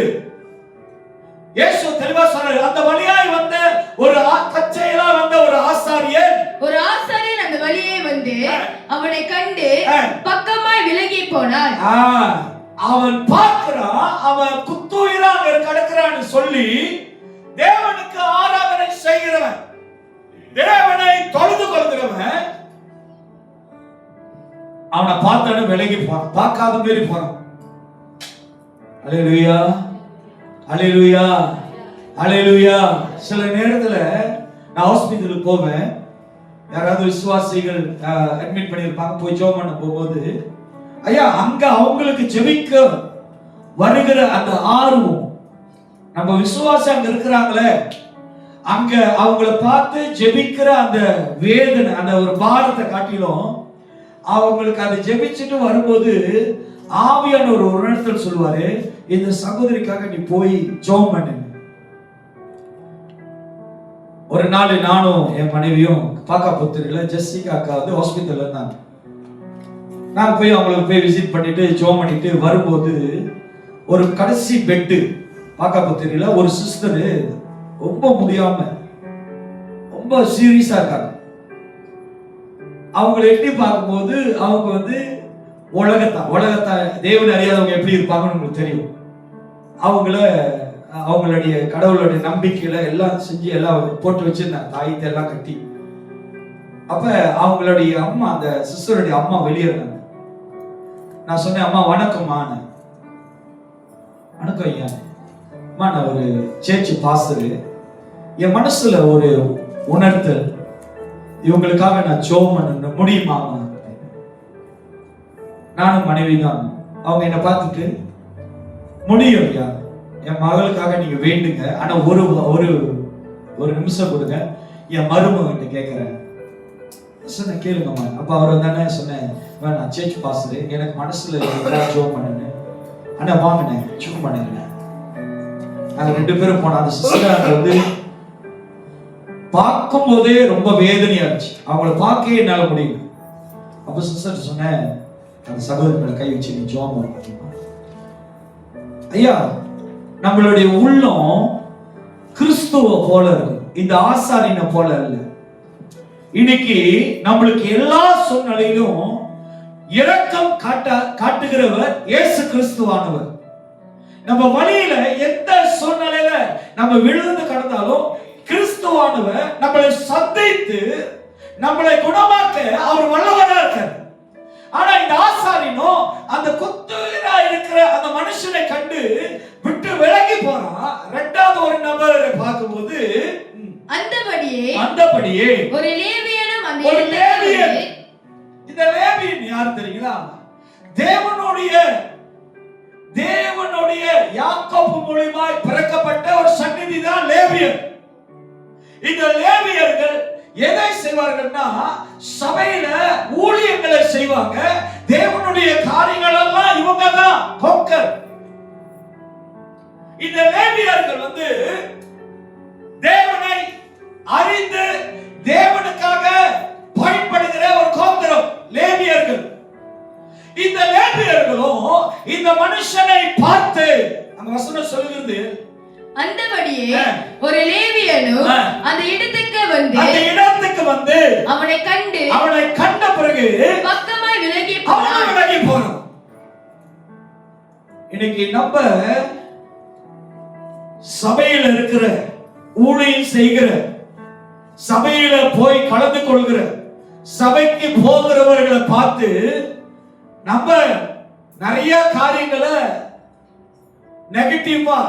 இயேசு தெளிவா சொன்னார், அந்த வழியாய் வந்த ஒரு தற்செயலா வந்த ஒரு ஆசாரியர் அந்த வழியே வந்து அவனை கண்டு பக்கமாய் விலகி போனான். அவன் பார்க்கிறான், அவன் குத்துயிரா அங்க கிடக்கிறான்னு சொல்லி தேவனுக்கு ஆராதனை செய்கிறவன், தேவனை தொழுது கொள்கிறவன், அவனை பார்த்தாலும் விலகி போறான், பார்க்காத மாரி போறான். அல்லேலூயா, அல்லேலூயா, அல்லேலூயா. சில நேரத்துல நான் ஹாஸ்பிட்டலுக்கு போவேன், யாராவது விசுவாசிகள் அட்மிட் பண்ணியிருப்பாங்க, போய் ஜெபம் பண்ண போகும்போது, ஐயா அங்க அவங்களுக்கு ஜெபிக்க வருகிற அந்த ஆர்வம், நம்ம விசுவாசி அங்க இருக்கிறாங்களே, அங்க அவங்கள பார்த்து ஜெபிக்கிற அந்த வேதனை, அந்த ஒரு பாரத்தை காட்டிலும் அவங்களுக்கு அதை ஜெபிச்சுட்டு வரும்போது ஆவியான ஒரு உணர்த்தல் சொல்லுவாரு, இந்த சகோதரிக்காக நீ போய் ஜெபம் பண்ணு. ஒரு நாள் நானும் என் மனைவியும் பாக்காபுத்தூர்ல ஜெசிகா அக்கா ஹாஸ்பிட்டல்ல இருந்தாங்க. நான் போய் அவங்களுக்கு போய் விசிட் பண்ணிட்டு ஜெபம் பண்ணிட்டு வரும்போது ஒரு கடைசி பெட்டு பாக்காபுத்தூர்ல ஒரு சிஸ்டர் ரொம்ப முடியாம ரொம்ப சீரியஸா இருக்காங்க. அவங்களை எட்டி பார்க்கும்போது அவங்க உலகத்தை தேவனை அறியாதவங்க எப்படி இருப்பாங்கன்னு உங்களுக்கு தெரியும். அவங்களுடைய கடவுளுடைய நம்பிக்கையில எல்லாம் செஞ்சு எல்லாம் போட்டு வச்சிருந்தாங்க, தாயத்தை எல்லாம் கட்டி. அப்ப அவங்களுடைய அம்மா, அந்த சிஸ்டருடைய அம்மா வெளியே இருந்தாங்க. நான் சொன்னேன், அம்மா வணக்கம்மா. வணக்கம் ஐயா. அம்மா நான் ஒரு சேர்ச்சி பாஸ்டர், என் மனசுல ஒரு உணர்த்தல், இவங்களுக்காக நான் ஜெபம் பண்ண முடியுமா? நானும் மனைவி தான். அவங்க என்னை பார்த்துட்டு, முடியும் ஐயா, என் மகளுக்காக நீங்க வேண்டுங்க, ஆனா ஒரு ஒரு ஒரு நிமிஷம் கொடுங்க, என் மருமகிட்ட கேட்கிறேன். சொன்னேன், கேளுங்கம்மா. அப்ப அவர் தானே சொன்னேன், நான் சேர்ச் பாஸ்டர், எனக்கு மனசுல ஜோம் பண்ணுங்க. ஆனா வாங்கினேன், ஜோம் பண்ணுங்க. நாங்க 2 பேரும் போனோம். அந்த சிஸ்டர் வந்து பார்க்கும் போதே ரொம்ப வேதனையா இருந்துச்சு. அவங்கள பார்க்கவே என்னால முடியல. அப்ப சிஸ்டர் சொன்னேன், அந்த சகோதரி மேல கை வச்சு நீ ஜோம் பண்ணு. ஐயா, நம்மளுடைய உள்ளம் கிறிஸ்துவ போல இருக்கு, இந்த ஆசாரியனை போல இல்ல. இன்னைக்கு நம்மளுக்கு எல்லா சூழ்நிலையிலும் இரக்கம் காட்டுகிறவர் இயேசு கிறிஸ்துவானவர். நம்ம வழியில எந்த சூழ்நிலையில நம்ம விழுந்து கடந்தாலும் கிறிஸ்துவானவர் நம்மளை சந்தித்து நம்மளை குணமாக்க அவர் வல்லவரா இருக்கார். ஆனா இந்த ஆசாரியனோ அந்த குத்துயிரா இருக்கிற அந்த மனுஷனை கண்டு விட்டு விலகி போறான். 2வது ஒரு நபரை பார்க்கும்போது அந்தபடியே ஒரு லேவியனும் இந்த லேவியன் யார் தெரியுங்களா? தேவனுடைய யாக்கோபு மூலமாய் பிறக்கப்பட்ட ஒரு சன்னதி தான் லேவியர். இந்த லேவியர்கள் எதை செய்வார்கள்னா சபையில ஊழியங்களை செய்வாங்க. தேவனுடைய காரியங்கள் எல்லாம் இவங்க தான் கோக்கர். இந்த லேவியர்கள் வந்து தேவனை அறிந்து தேவனுக்காக பயன்படுகிற ஒரு கோத்திரம் லேவியர்கள். இந்த லேவியர்களும் இந்த மனுஷனை பார்த்து, அந்த வசனம் சொல்லுகிறது, அந்தபடியே ஒரு லேவியனும் அந்த இடத்துக்கு வந்து அவனை கண்ட பிறகு பக்கமாய் விலகி போனான். இன்னைக்கு நம்ம சபையில இருக்கிற, ஊழியம் செய்கிற, சபையில போய் கலந்து கொள்கிற, சபைக்கு போகிறவர்களை பார்த்து நம்ம நிறைய காரியங்களை நெகட்டிவா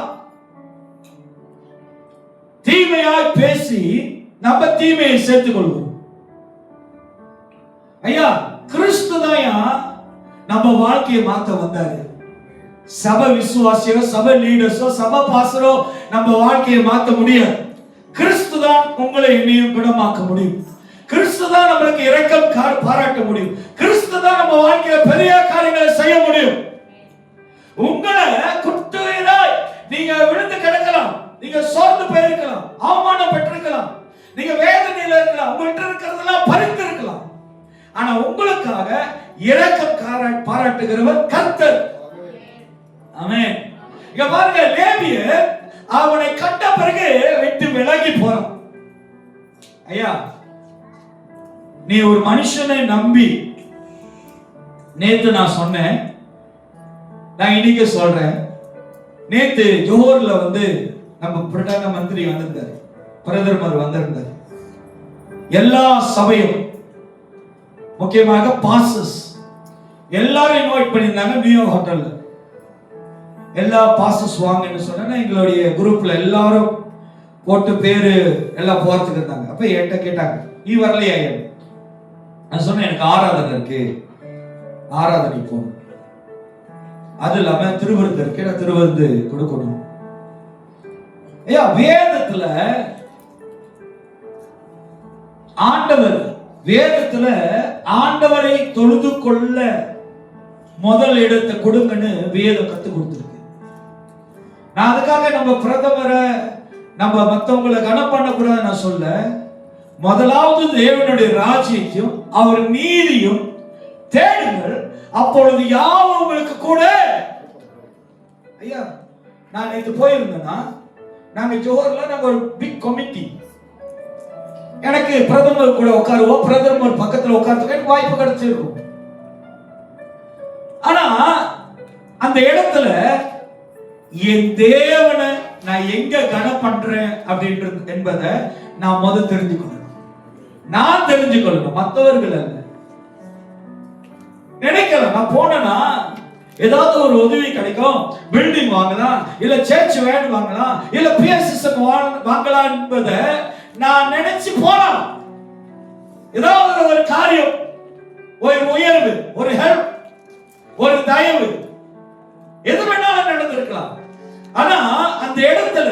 தீமையாய் பேசி நம்ம தீமையை சேர்த்துக் கொள்வோம். ஐயா, கிறிஸ்து தான் நம்ம வாழ்க்கையை மாத்த வந்தாரு. சபை விசுவாசியோ, சபை லீடர்ஸோ, சபை பாஸ்டரோ நம்ம வாழ்க்கையை மாத்த முடியாது. கிறிஸ்து தான் உங்களை என்னையும் குணமாக்க முடியும். கிறிஸ்து தான் நம்மளுக்கு இரக்கம் பாராட்ட முடியும். கிறிஸ்து தான் நம்ம வாழ்க்கையில பெரிய காரியங்களை செய்ய முடியும். உங்களை குட்டுயிராய் நீங்க விழுந்து கிடக்கலாம், நீங்க சோர்ந்து போயிருக்கலாம், அவமானம் பெற்றிருக்கலாம், நீங்க வேதனையில இருக்கலாம், உங்கள்கிட்ட இருக்கிறதெல்லாம் பறித்து இருக்கலாம். ஆனா உங்களுக்காக இரக்கம் பாராட்டுகிறவர் கர்த்தர். ஆமென். இங்க பாருங்க, லேவியர் அவனை கண்ட பிறகு விட்டு விலகி போறான். ஐயா, நீ ஒரு மனுஷனை நம்பி, நேத்து நான் சொன்னேன், நான் இன்னைக்கு சொல்றேன். நேத்து ஜோஹர்ல வந்து நம்ம பிரதான மந்திரி வந்திருந்தார், பிரதமர் வந்திருந்தார். எல்லா சபையும், முக்கியமாக பாஸ்டர்ஸ் எல்லாரும் இன்வைட் பண்ணியிருந்தாங்க. நியூ ஹோட்டல்ல எல்லா பாஸ்டர்ஸ் வாங்கன்னு சொன்னா எங்களுடைய குரூப்ல எல்லாரும் போட்டு பேரு எல்லாம் போறதுக்கு இருந்தாங்க. அப்ப என்கிட்ட கேட்டாங்க, நீ வரலையா? நான் சொன்னேன், எனக்கு ஆராதனை இருக்கு, ஆராதனை போகணும். அது இல்லாம திருவிருந்து இருக்கு, நான் திருவிருந்து கொடுக்கணும். ஐயா, வேதத்துல ஆண்டவரை தொழுது கொள்ள முதல் இடத்தை கொடுங்கன்னு வேதம் கத்து கொடுத்திருக்கு. நான் அதுக்காக நம்ம பிரதமரை, நம்ம மற்றவங்களை கனம் பண்ணக்கூடாது நான் சொல்ல. முதலாவது தேவனுடைய ராஜ்யத்தையும் அவர் நீதியும் தேடுங்கள், அப்பொழுது யாவும் உங்களுக்கு கூட. ஐயா, நான் நேற்று போயிருந்தேன்னா, நாங்க ஜோஹர்ல நாங்க ஒரு பிக் கமிட்டி, எனக்கு பிரதமர் கூட உட்காருவோம், பிரதமர் பக்கத்துல உட்கார்றதுக்கு வாய்ப்பு கிடைச்சிருக்கும். ஆனா அந்த இடத்துல என் தேவனை நான் எங்க கனம் பண்றேன் அப்படின்றது என்பதை நான் முதல் தெரிஞ்சுக்கணும். நான் தெரிஞ்சுக்கொள்ளணும், மற்றவர்கள் அல்ல. நினைக்கலாம் நான் போனா ஏதாவது ஒரு உதவி கிடைக்கும், பில்டிங் வாங்கலாம், இல்ல சர்ச் வேன் வாங்கலாம், இல்ல பிஎஸ்எஸ் வாங்கலாம் என்பதை நான் நினைச்சு போலாம். ஏதாவது ஒரு காரியம், ஒரு உயர்வு, ஒரு ஹெல்ப். ஒரு தயவு, எது வேணாலும் நடந்திருக்கலாம். ஆனா அந்த இடத்துல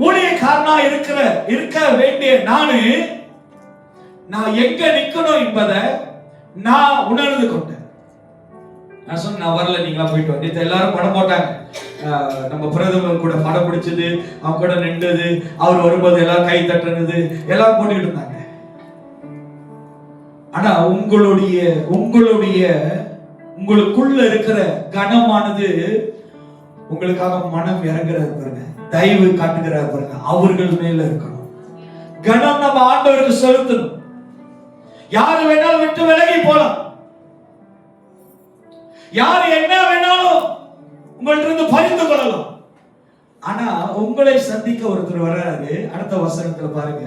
ஊழியக்காரனா இருக்க வேண்டிய நான் எங்க நிக்கணும் என்பதை நான் உணர்ந்து கொண்டேன். நான் சொன்ன நான் வரல, நீங்களா போயிட்டு வந்து எல்லாரும் படம் போட்டாங்க. நம்ம பிரதமர் கூட படம் பிடிச்சது, அவங்க கூட நின்றது, அவர் வரும்போது எல்லாம் கை தட்டுறது எல்லாம் போட்டுக்கிட்டு இருந்தாங்க. ஆனா உங்களுக்குள்ள இருக்கிற கனமானது உங்களுக்காக மனம் இறங்குறாரு பாருங்க, தயவு காட்டுகிறாரு பாருங்க, அவர்கள் மேல இருக்கணும். கனம் நம்ம ஆண்டவருக்கு செலுத்தணும். யாரு வேணாலும் விட்டு விலகி போலாம், யாரு என்ன வேணாலும் உங்கள்ட்ட இருந்து பறிந்து கொள்ளலாம். ஆனா உங்களை சந்திக்க ஒருத்தர் வர்றாரு. அடுத்த வசனத்துல பாருங்க.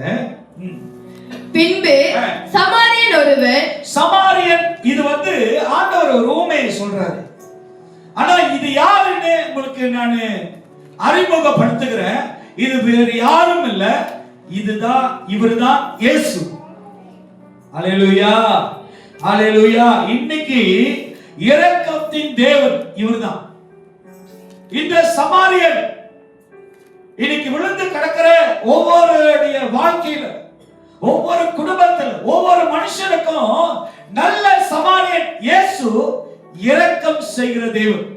பின்பு சமாரியன் ஒருவர், சமாரியன் இது ஆண்டவர் ஒரு ஊமையை சொல்றாரு. ஆனா இது யாருன்னு உங்களுக்கு நான் அறிமுகப்படுத்துகிறேன். இது வேறு யாரும் இல்ல, இவர்தான் இயேசு. அல்லேலூயா, அல்லேலூயா. இன்னைக்கு இரக்கத்தின் தேவன் இவர்தான். இந்த சமாரியன் இன்னைக்கு விழுந்து கிடக்கிற ஒவ்வொருடைய வாழ்க்கையில, ஒவ்வொரு குடும்பத்தில், ஒவ்வொரு மனுஷனுக்கும் நல்ல சமாரியன் இயேசு இரக்கம் செய்கிற தேவன்.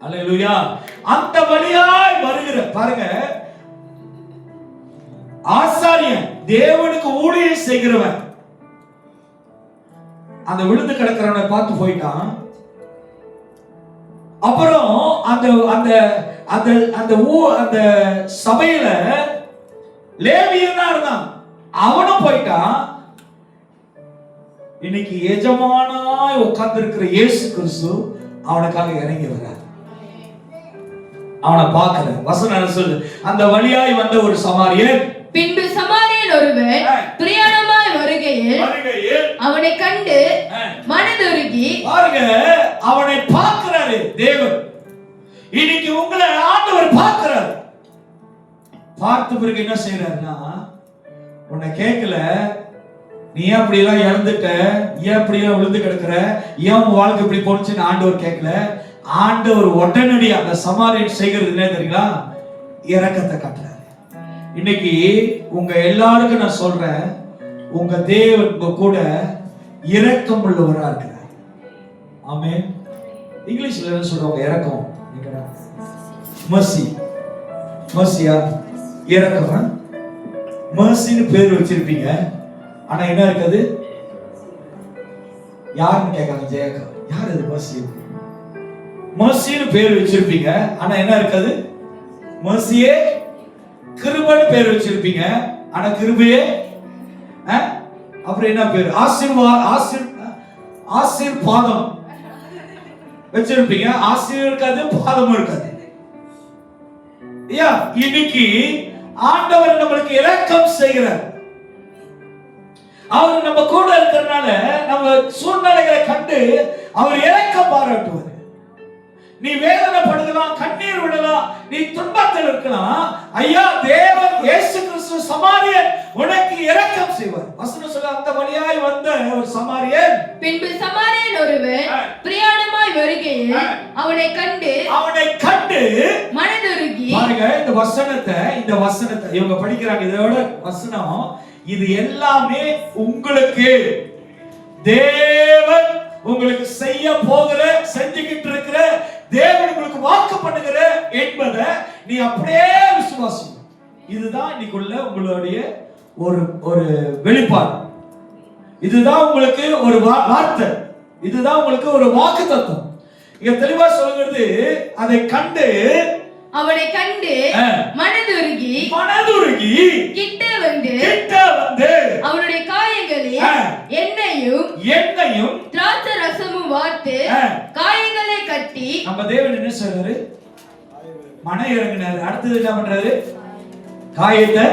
அல்லேலூயா. அந்த வழியாய் வருகிற பாருங்க, ஆசாரியன் தேவனுக்கு ஊழியம் செய்கிறவன் அந்த விழுந்து கிடக்கிறவனை பார்த்து போயிட்டான். அப்புறம் அந்த அந்த அந்த அந்த சபையில லேவியனா இருந்தான், அவனும் போயிட்டான். இன்னைக்கு எஜமானாய் உட்கார்ந்து இருக்கிற இயேசு கிறிஸ்து அவனுக்காக இறங்கி வர்றார். அவனை பார்க்கிற வசனம் சொல்லு, அந்த வழியாய் வந்த ஒரு சமாரியன். பின்பு சமாரியன் ஒருவர் பிரயாணமாய் வருகையில் அவனை கண்டு மனதுருகி, பாருங்க, அவனை பார்க்கிறாரு தேவன். இன்னைக்கு உங்களை ஆண்டவர் பார்க்கிறார். பார்த்த பிறகு என்ன செய்யறாருன்னா, உன்னை கேட்கல, நீ ஏன் அப்படி எல்லாம் இறந்துட்ட, ஏன் அப்படி எல்லாம் விழுந்து கிடக்குற, ஏன் உன் வாழ்க்கை இப்படி போனுச்சுன்னு ஆண்டவர் கேட்கல. ஆண்டவர் உடனடி அந்த சமாரியன் செய்கிறது என்ன தெரியுங்களா? இரக்கத்தை காட்டுறாரு. இன்னைக்கு உங்க எல்லாருக்கும் நான் சொல்றேன், உங்க தேவன் உங்க கூட இரக்கம் உள்ளவரா இருக்கிறார். ஆமென். இங்கிலீஷ்ல என்ன சொல்றாங்க? இரக்கம். மர்சி. மர்சியா? இரக்கம். மர்சின்னு பேர் வச்சிருப்பீங்க, ஆனா என்ன இருக்காது? யாருன்னு கேட்காங்க ஜெயக்கா, யார் அது மர்சி? மர்சின்னு பேர் வச்சிருப்பீங்க, ஆனா என்ன இருக்காது? மர்சியே கிருபைன்னு பேர் வச்சிருப்பீங்க, ஆனா கிருபையே அப்புறம் என்ன பேர்? ஆசீர்வாதம் வச்சிருப்பீங்க, ஆசீர் இருக்காது, பாதமும் இருக்காது. இன்னைக்கு ஆண்டவர் நம்மளுக்கு இரக்கம் செய்கிறார். அவர் நம்ம கூட இருக்கிறதுனால நம்ம சூழ்நிலைகளை கண்டு அவர் இரக்கம் பாராட்டுவார். நீ வேதனைப்படுகலாம், கண்ணீர் விடலாம், நீ துன்பத்தில் இருக்கலாம், ஐயா தேவன் இயேசு கிறிஸ்து சமாரியன் உனக்கு இரக்கம் செய்வார். வசனம் சொல்ல, அந்த வழியாய் வந்த ஒரு சமாரியன். பின்பு சமாரியன் ஒருவர் பிரயாணமாய் வருகையில் அவனை கண்டு மனதுருகி, பாருங்க இந்த வசனத்தை இவங்க படிக்கிறாங்க. இதோட வசனம் இது எல்லாமே உங்களுக்கு தேவன் உங்களுக்கு செய்ய போகிற, செஞ்சுக்கிட்டு இருக்கிற, தேவன் உங்களுக்கு வாக்கு பண்ணுகிற என்பதை நீ அப்படியே விசுவாசி. இதுதான் இன்னைக்குள்ள உங்களுடைய ஒரு வெளிப்பாடு. இதுதான் உங்களுக்கு ஒரு வார்த்தை, இதுதான் உங்களுக்கு ஒரு வாக்கு தத்துவம். இங்க தெளிவா சொல்லுகிறது, அதை கண்டு அவனை கண்டு மனதுருகி கிட்ட வந்து அவனுடைய காயங்களில் எண்ணெயும் திராட்சை ரசமும் வார்த்து காயங்களை கட்டி. நம்ம தேவன் என்ன சொல்றாரு? மன இறங்கினாரு. அடுத்தது என்ன பண்றாரு? காயத்தை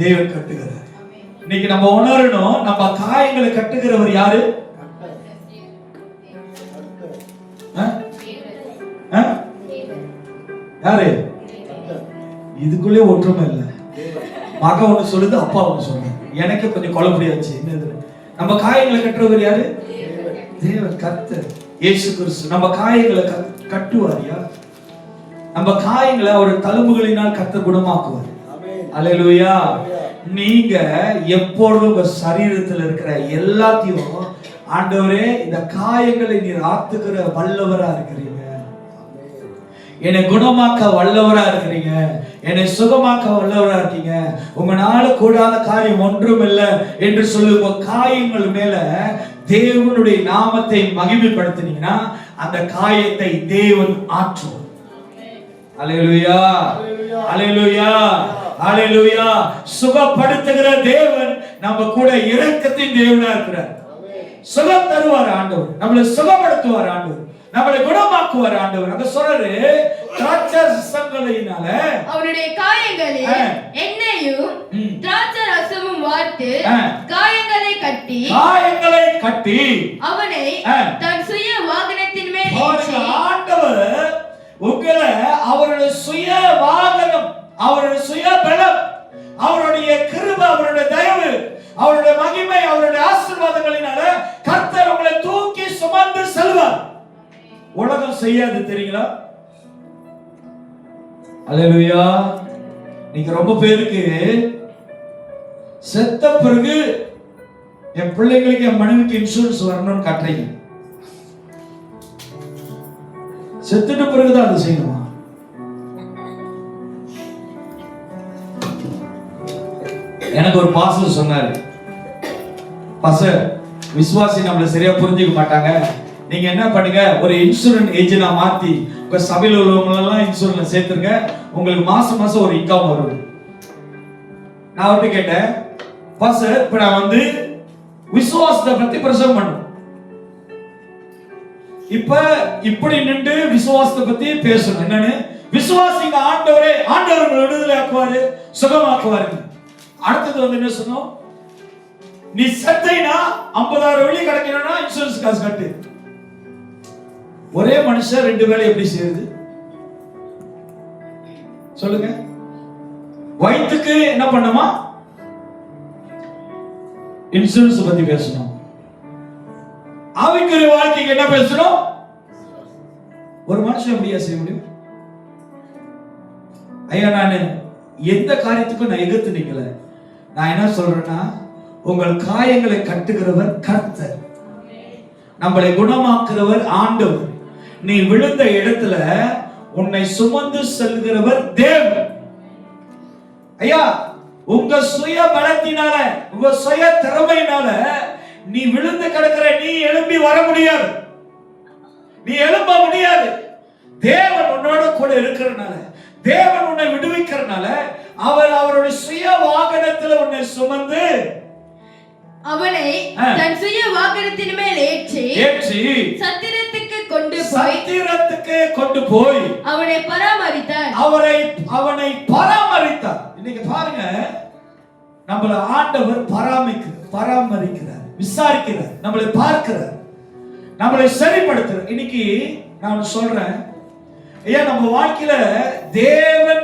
தேவன் கட்டுகிறார். இன்னைக்கு நம்ம உணரணும், நம்ம காயங்களை கட்டுகிறவர் யாரு? யாரு? இதுக்குள்ளே ஒற்றுமை இல்லை. மகன் ஒண்ணு சொல்லுது, அப்பா ஒண்ணு சொல்லுது. எனக்கு கொஞ்சம் குழப்படியாச்சு. என்னது? நம்ம காயங்களை கட்டுறவர் யாரு? தேவன் கர்த்தர் இயேசு கிறிஸ்து நம்ம காயங்களை கட்டுவாரியா? நம்ம காயங்களை அவர் தழும்புகளினால் கர்த்தர் குணமாக்குவார். அல்லேலூயா. நீங்க எப்பொழுதும் உங்க சரீரத்தில் இருக்கிற எல்லாத்தையும் ஆண்டவரே இந்த காயங்களை நீர் ஆத்துக்கிற வல்லவரா இருக்கிறீங்க, என்னை குணமாக்க வல்லவரா இருக்கிறீங்க, என்னை சுகமாக்க வல்லவரா இருக்கீங்க, உங்களால கூடாத காரியம் ஒன்றும் இல்லை என்று சொல்லி உங்க காயங்கள் மேல தேவனுடைய நாமத்தை மகிமைப்படுத்தினீங்கன்னா அந்த காயத்தை தேவன் ஆற்றுவார். அல்லேலூயா, அல்லேலூயா, அல்லேலூயா. சுகப்படுத்துகிற தேவன் நம்ம கூட இரக்கத்தின் தேவனா இருக்கிறார். சுகம் தருவார் ஆண்டவர், நம்மளை சுகப்படுத்துவார் ஆண்டவர், நம்மளை குணமாக்குவார் ஆண்டவர். அங்க சொல்றாரு திராட்சரசங்களினால அவருடைய காயங்களில் எண்ணெயும் திராட்சரசமும் வார்த்து காயங்களை கட்டி அவனை தன் சுய வாகனத்தின் மேல் ஏற்றி. ஆண்டவர் உங்களை அவருடைய சுய வாகனம், அவருடைய சுய பலம், அவருடைய கிருபை, அவருடைய தயவு, அவருடைய மகிமை, அவருடைய ஆசீர்வாதங்களினால கர்த்தர் உங்களை தூக்கி சுமந்து செல்வார். உலகம் செய்யாது, தெரியுங்களா? அல்லேலூயா. நீங்க ரொம்ப பேருக்கு செத்த பிறகு என் பிள்ளைங்களுக்கு என் மனைவிக்கு இன்சூரன்ஸ் வரணும்னு கட்டுறீங்க. செத்துட்ட பிறகுதான் அது செய்யணுமா? எனக்கு ஒரு பாஸ்டர் சொன்னாரு, பாஸ்டர் விசுவாசி நம்மள சரியா புரிஞ்சுக்க மாட்டாங்க, நீங்க என்ன பண்ணுங்க, ஒரு இன்சூரன்ஸ் ஏஜென்டா மாத்தி உங்க சபையில் உள்ளவங்க எல்லாம் இன்சூரன்ஸ் சேர்த்துருங்க, உங்களுக்கு மாசம் மாசம் ஒரு இன்கம் வரும். நான் அவர்கிட்ட கேட்டேன், பாஸ்டர் இப்ப நான் வந்து விசுவாசத்தை பத்தி பிரசங்கம் பண்ணும், இப்ப இப்படி நின்று விசுவாசத்தை பத்தி பேசணும். என்னன்னு விசுவாசிங்க ஆண்டவரே, ஆண்டவர் உங்களை விடுதலை ஆக்குவாரு, சுகமாக்குவாரு. அடுத்தது வந்து என்ன சொன்னோம், நீ செத்தைனா 50,000 வெள்ளி கிடைக்கணும்னா இன்சூரன்ஸ் காசு கட்டு. ஒரே மனுஷன் ரெண்டு வேலை எப்படி செய்யுது சொல்லுங்க? வயிற்றுக்கு என்ன பண்ணுமா, இன்சூரன்ஸ் பத்தி பேசணும். ஆவிக்குரிய வாழ்க்கைக்கு என்ன பேசணும்? ஒரு மனுஷன் எப்படியா செய்ய முடியும்? ஐயா, நான் எந்த காரியத்துக்கும் நான் எதிர்த்து நிக்கல. நான் என்ன சொல்றேன்னா, உங்கள் காயங்களை கட்டுகிறவர் கர்த்தர், நம்மளை குணமாக்குறவர் ஆண்டவர். நீ விழுந்த இடத்துல உன்னை சுமந்து செல்கிறவர் தேவன். ஐயா, உங்க சுய பலத்தினால, உங்க சுய திறமையினால நீ விழுந்து கிடக்கிற, நீ எழும்பி வர முடியாது, நீ எழும்ப முடியாது. தேவன் உன்னோட கூட இருக்கிறனால, தேவன் உன்னை விடுவிக்கிறனால, அவர் அவருடைய சுய வாகனத்தில் உன்னை சுமந்து அவனை தன் சுய வாகனத்தின் மேல் ஏற்றி சத்திரத்துக்கு கொண்டு போய் அவனை பராமரித்தார். அவனை பராமரித்தார். இன்னைக்கு பாருங்க, நம்மள ஆண்டவர் பராமரிக்கிறார், விசாரிக்கிறார், நம்மளை பார்க்கிறார், நம்மளை சரிப்படுத்துறார். இன்னைக்கு நான் சொல்றேன், ஐயா, நம்ம வாழ்க்கையில தேவன்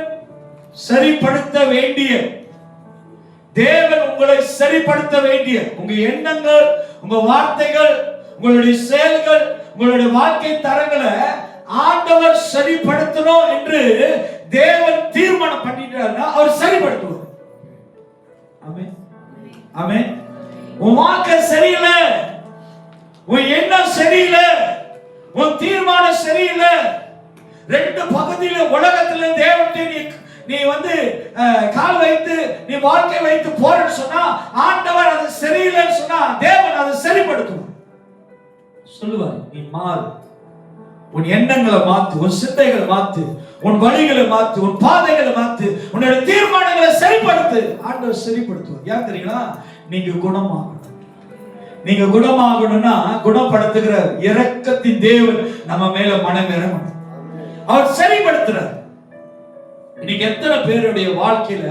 சரிப்படுத்த வேண்டிய, தேவன் உங்களை சரிப்படுத்த வேண்டிய உங்க எண்ணங்கள், உங்க வார்த்தைகள், உங்களுடைய செயல்கள், உங்களுடைய வாழ்க்கை தரங்களை ஆண்டவர் சரிப்படுத்தணும் என்று தேவன் தீர்மானம் பண்ணிட்டாருன்னா அவர் சரிப்படுத்துவார். ஆமென், ஆமென். உன் வாழ்க்கை சரியில்லை, உன் எண்ணம் சரியில்லை, உன் தீர்மானம் சரியில்லை, ரெண்டு பகுதியில உலகத்துல தேவன் நீ வந்து கால் வைத்து நீ வாழ்க்கை வைத்து போறன்னு சொன்னா, ஆண்டவர் அது சரியில்லைன்னு சொன்னா தேவன் அதை சரிப்படுத்துவார். சொல்லுவார், நீ மாறு, உன் எண்ணங்களை மாத்து, உன் சிந்தைகளை மாத்து, உன் வழிகளை மாத்து, உன் பாதைகளை மாத்து, உன்னோட தீர்மானங்களை சரிப்படுத்து. ஆண்டவர் சரிப்படுத்துவார். ஏன் தெரியுங்களா? நீங்க குணமாகணும். நீங்க குணமாகணும்னா குணப்படுத்துகிற இரக்கத்தின் தேவன் நம்ம மேல மனம் இறங்கணும், அவர் சரிப்படுத்துறார். இன்னைக்கு எத்தனை பேருடைய வாழ்க்கையில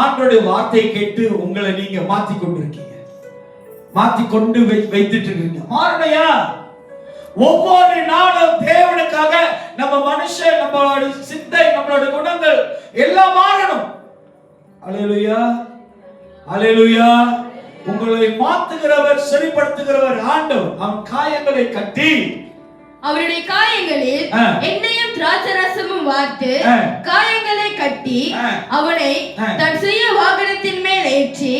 ஆண்டவருடைய வார்த்தையை கேட்டு உங்களை நீங்க மாத்தி கொண்டிருக்கீங்க, மாத்தி கொண்டு வைத்துட்டு இருக்கீங்க? மாறணையா? ஒவ்வொரு நாளும் தேவனுக்காக நம்ம மனுஷன், நம்மளோட சிந்தை, நம்மளோட குணங்கள் எல்லாம் மாறணும். அல்லேலூயா, அல்லேலூயா. உங்களை மாத்துகிறவர், சரிப்படுத்துகிறவர் ஆண்டவர். அவன் காயங்களை கட்டி அவருடைய காயங்களில் எண்ணெயும் திராட்சரசமும் வார்த்து காயங்களை கட்டி அவனை தன் சுய வாகனத்தின் மேல் ஏற்றி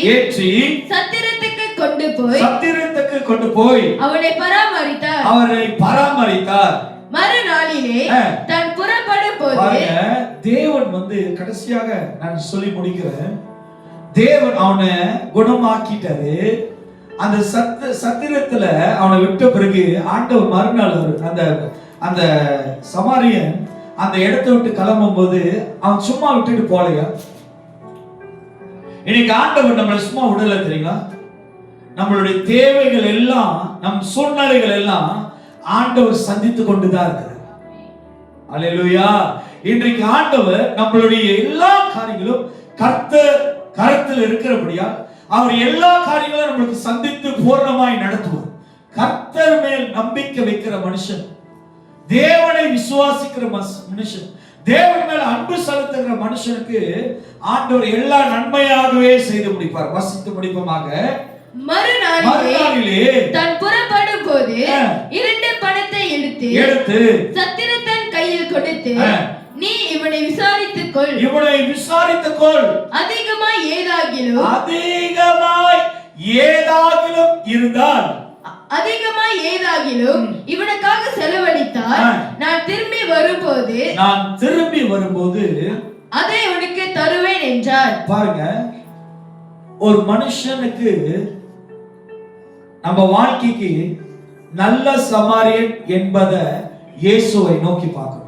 சத்திரத்துக்கு கொண்டு போய் அவனை பராமரித்தார். மறுநாளிலே தான் புறப்படும் போது தேவன் கடைசியாக நான் சொல்லி முடிக்கிறேன். தேவன் அவனை குணமாக்கிட்டாரு. அந்த சத்திரத்துல அவனை விட்ட பிறகு ஆண்டவர் மறுநாள் அந்த சமாரியன் அந்த இடத்தை விட்டு கிளம்பும் போது அவன் சும்மா விட்டுட்டு போலையா? இன்னைக்கு ஆண்டவர் நம்மளை சும்மா விடல தெரியுங்களா? நம்மளுடைய தேவைகள் எல்லாம், நம் சூழ்நிலைகள் எல்லாம் ஆண்டவர் சந்தித்து கொண்டுதான் இருக்கிறார். அல்லேலூயா. இன்றைக்கு ஆண்டவர் நம்மளுடைய எல்லா காரியங்களும் கர்த்தர் கரத்தில் இருக்கிறபடியா அவர் எல்லா காரியங்களும் நம்மளுக்கு சந்தித்து பூர்ணமாய் நடத்துவார். கர்த்தர் மேல் நம்பிக்கை வைக்கிற மனுஷன், தேவனை விசுவாசிக்கிற மனுஷன், தேவன் மேல் அன்பு செலுத்துகிற மனுஷனுக்கு ஆண்டவர் எல்லா நன்மையாகவே செய்து முடிப்பார். வசித்து முடிப்பமாக. மறுநாளிலே தான் புறப்படும் போது 2 பணத்தை எடுத்து சத்திரத்தன் கையில் கொடுத்து, நீ இவனை விசாரித்துக் கொள். அதிகமாய் ஏதாகிலும் இருந்தால், இவனுக்காக செலவழித்தால் நான் திரும்பி வரும்போது அதை உனக்கு தருவேன் என்றார். பாருங்க, ஒரு மனுஷனுக்கு நம்ம வாழ்க்கைக்கு நல்ல சமாரியன் என்பதை இயேசுவை நோக்கி பார்க்கணும்.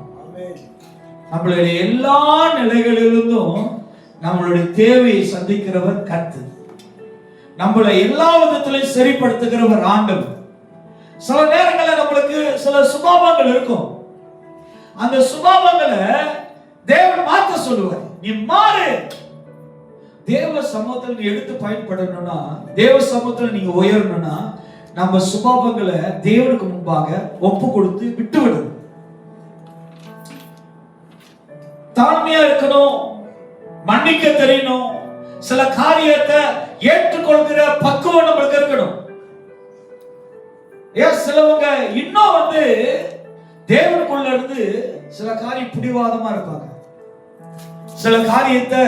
நம்மளுடைய எல்லா நிலைகளிலிருந்தும் நம்மளுடைய தேவையை சந்திக்கிறவர் கர்த்தர். நம்மளை எல்லா விதத்திலையும் சரிப்படுத்துகிறவர் ஆண்டவர். சில நேரங்களில் நம்மளுக்கு சில சுபாவங்கள் இருக்கும். அந்த சுபாவங்களை தேவன் மாற்ற சொல்லுவார். நீ மாறு. தேவ சமூகத்தில் நீ எடுத்து பயன்படணும்னா, தேவ சமூகத்தில் நீங்க உயரணும்னா, நம்ம சுபாவங்களை தேவனுக்கு முன்பாக ஒப்பு கொடுத்து விட்டு விடணும். தாழ்மையா இருக்கணும், மன்னிக்க தெரியணும், சில காரியத்தை ஏற்றுக்கொள்கிற பக்குவம் நம்மளுக்கு இருக்கணும். சிலவங்க இன்னும் தேவனுக்குள்ள இருந்து சில காரியம் பிடிவாதமா இருப்பாங்க. சில காரியத்தை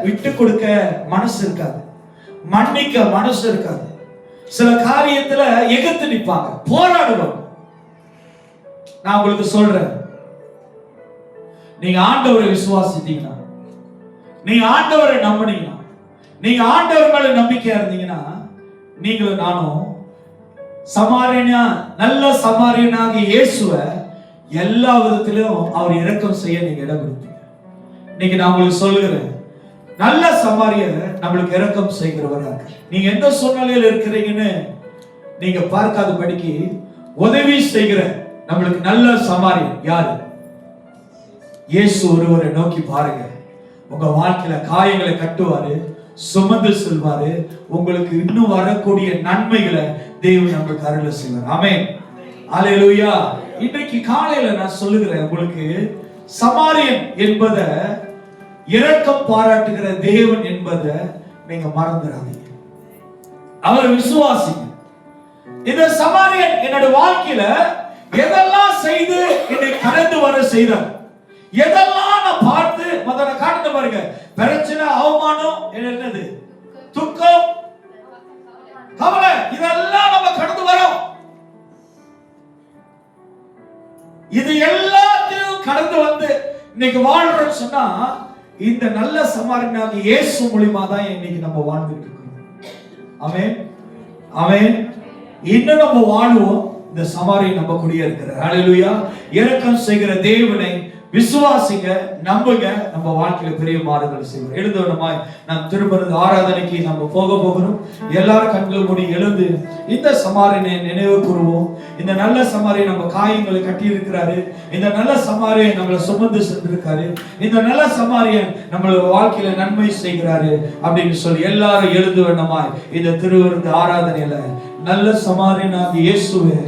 விட்டு கொடுக்க மனசு இருக்காது, மன்னிக்க மனசு இருக்காது. சில காரியத்துல எதிர்த்து நிற்பாங்க, போராடுவாங்க. நான் உங்களுக்கு சொல்றேன், நீங்க ஆண்டவரை விசுவாசித்தீங்கன்னா, நீங்க ஆண்டவரை நம்பினீங்கன்னா, நீங்க ஆண்டவர் மேல நம்பிக்கையா இருந்தீங்கன்னா, நீங்களும் நானும் சமாரியனா, நல்ல சமாரியனாக இயேசுவை எல்லா விதத்திலும் அவர் இரக்கம் செய்ய நீங்க இடம் கொடுப்பீங்க. இன்னைக்கு நான் உங்களுக்கு சொல்லுகிறேன், நல்ல சமாரியர் நம்மளுக்கு இரக்கம் செய்கிறவரா இருக்கு. நீங்க எந்த சூழ்நிலையில் இருக்கிறீங்கன்னு நீங்க பார்க்காதபடிக்கு உதவி செய்கிற நம்மளுக்கு நல்ல சமாரியர் யாரு? இயேசு ஒருவரை நோக்கி பாருங்க. உங்க வாழ்க்கையில காயங்களை கட்டுவாரு, சுமந்து செல்வாரு. உங்களுக்கு இன்னும் வரக்கூடிய நன்மைகளை தேவன் நம்மளுக்கு அருள செய்வார். ஆமென். அல்லேலூயா. இன்றைக்கு காலையில நான் சொல்லுகிறேன் உங்களுக்கு, சமாரியன் என்பதை இரக்கம் பாராட்டுகிற தேவன் என்பதை நீங்க மறந்துடாதீங்க. அவர் விசுவாசிங்க. இந்த சமாரியன் என்னோட வாழ்க்கையில எதெல்லாம் செய்து என்னை கடந்து வர செய்தார், எதெல்லாம் நான் பார்த்து முதல்ல காட்டுங்க பாருங்க. பிரச்சனை, அவமானம், என்னது, துக்கம், கவலை, இதெல்லாம் நம்ம கடந்து வரோம். இது எல்லாத்தையும் கடந்து வந்து இன்னைக்கு வாழ்றோம்னு சொன்னா, இந்த நல்ல சமாரியனாக இயேசு மூலமா தான் இன்னைக்கு நம்ம வாழ்ந்துட்டு இருக்கோம். ஆமென், ஆமென். இன்னும் நம்ம வாழ்வோம். இந்த சமாரியன் நம்ம கூடயே இருக்கிறார். ஹல்லேலூயா. இரக்கம் செய்கிற தேவனை விசுவாசிங்க, நம்புங்க. நம்ம வாழ்க்கையில பெரிய மாறுதல் செய்வோம். எழுந்தவனமாய் நாம் திரும்ப ஆராதனைக்கு நம்ம போகிறோம். எல்லாரும் கண்கள் மூடி எழுந்து இந்த சமாரியனை நினைவு கூறுவோம். இந்த நல்ல சமாரியன் நம்ம காயங்களை கட்டி இருக்கிறாரு. இந்த நல்ல சமாரியன் நம்மளை சுமந்து சென்றிருக்காரு. இந்த நல்ல சமாரியன் நம்மளோட வாழ்க்கையில நன்மை செய்கிறாரு அப்படின்னு சொல்லி எல்லாரும் எழுந்தவனமாய் இந்த திருவிருந்து ஆராதனையில நல்ல சமாரியனாகிய இயேசுவே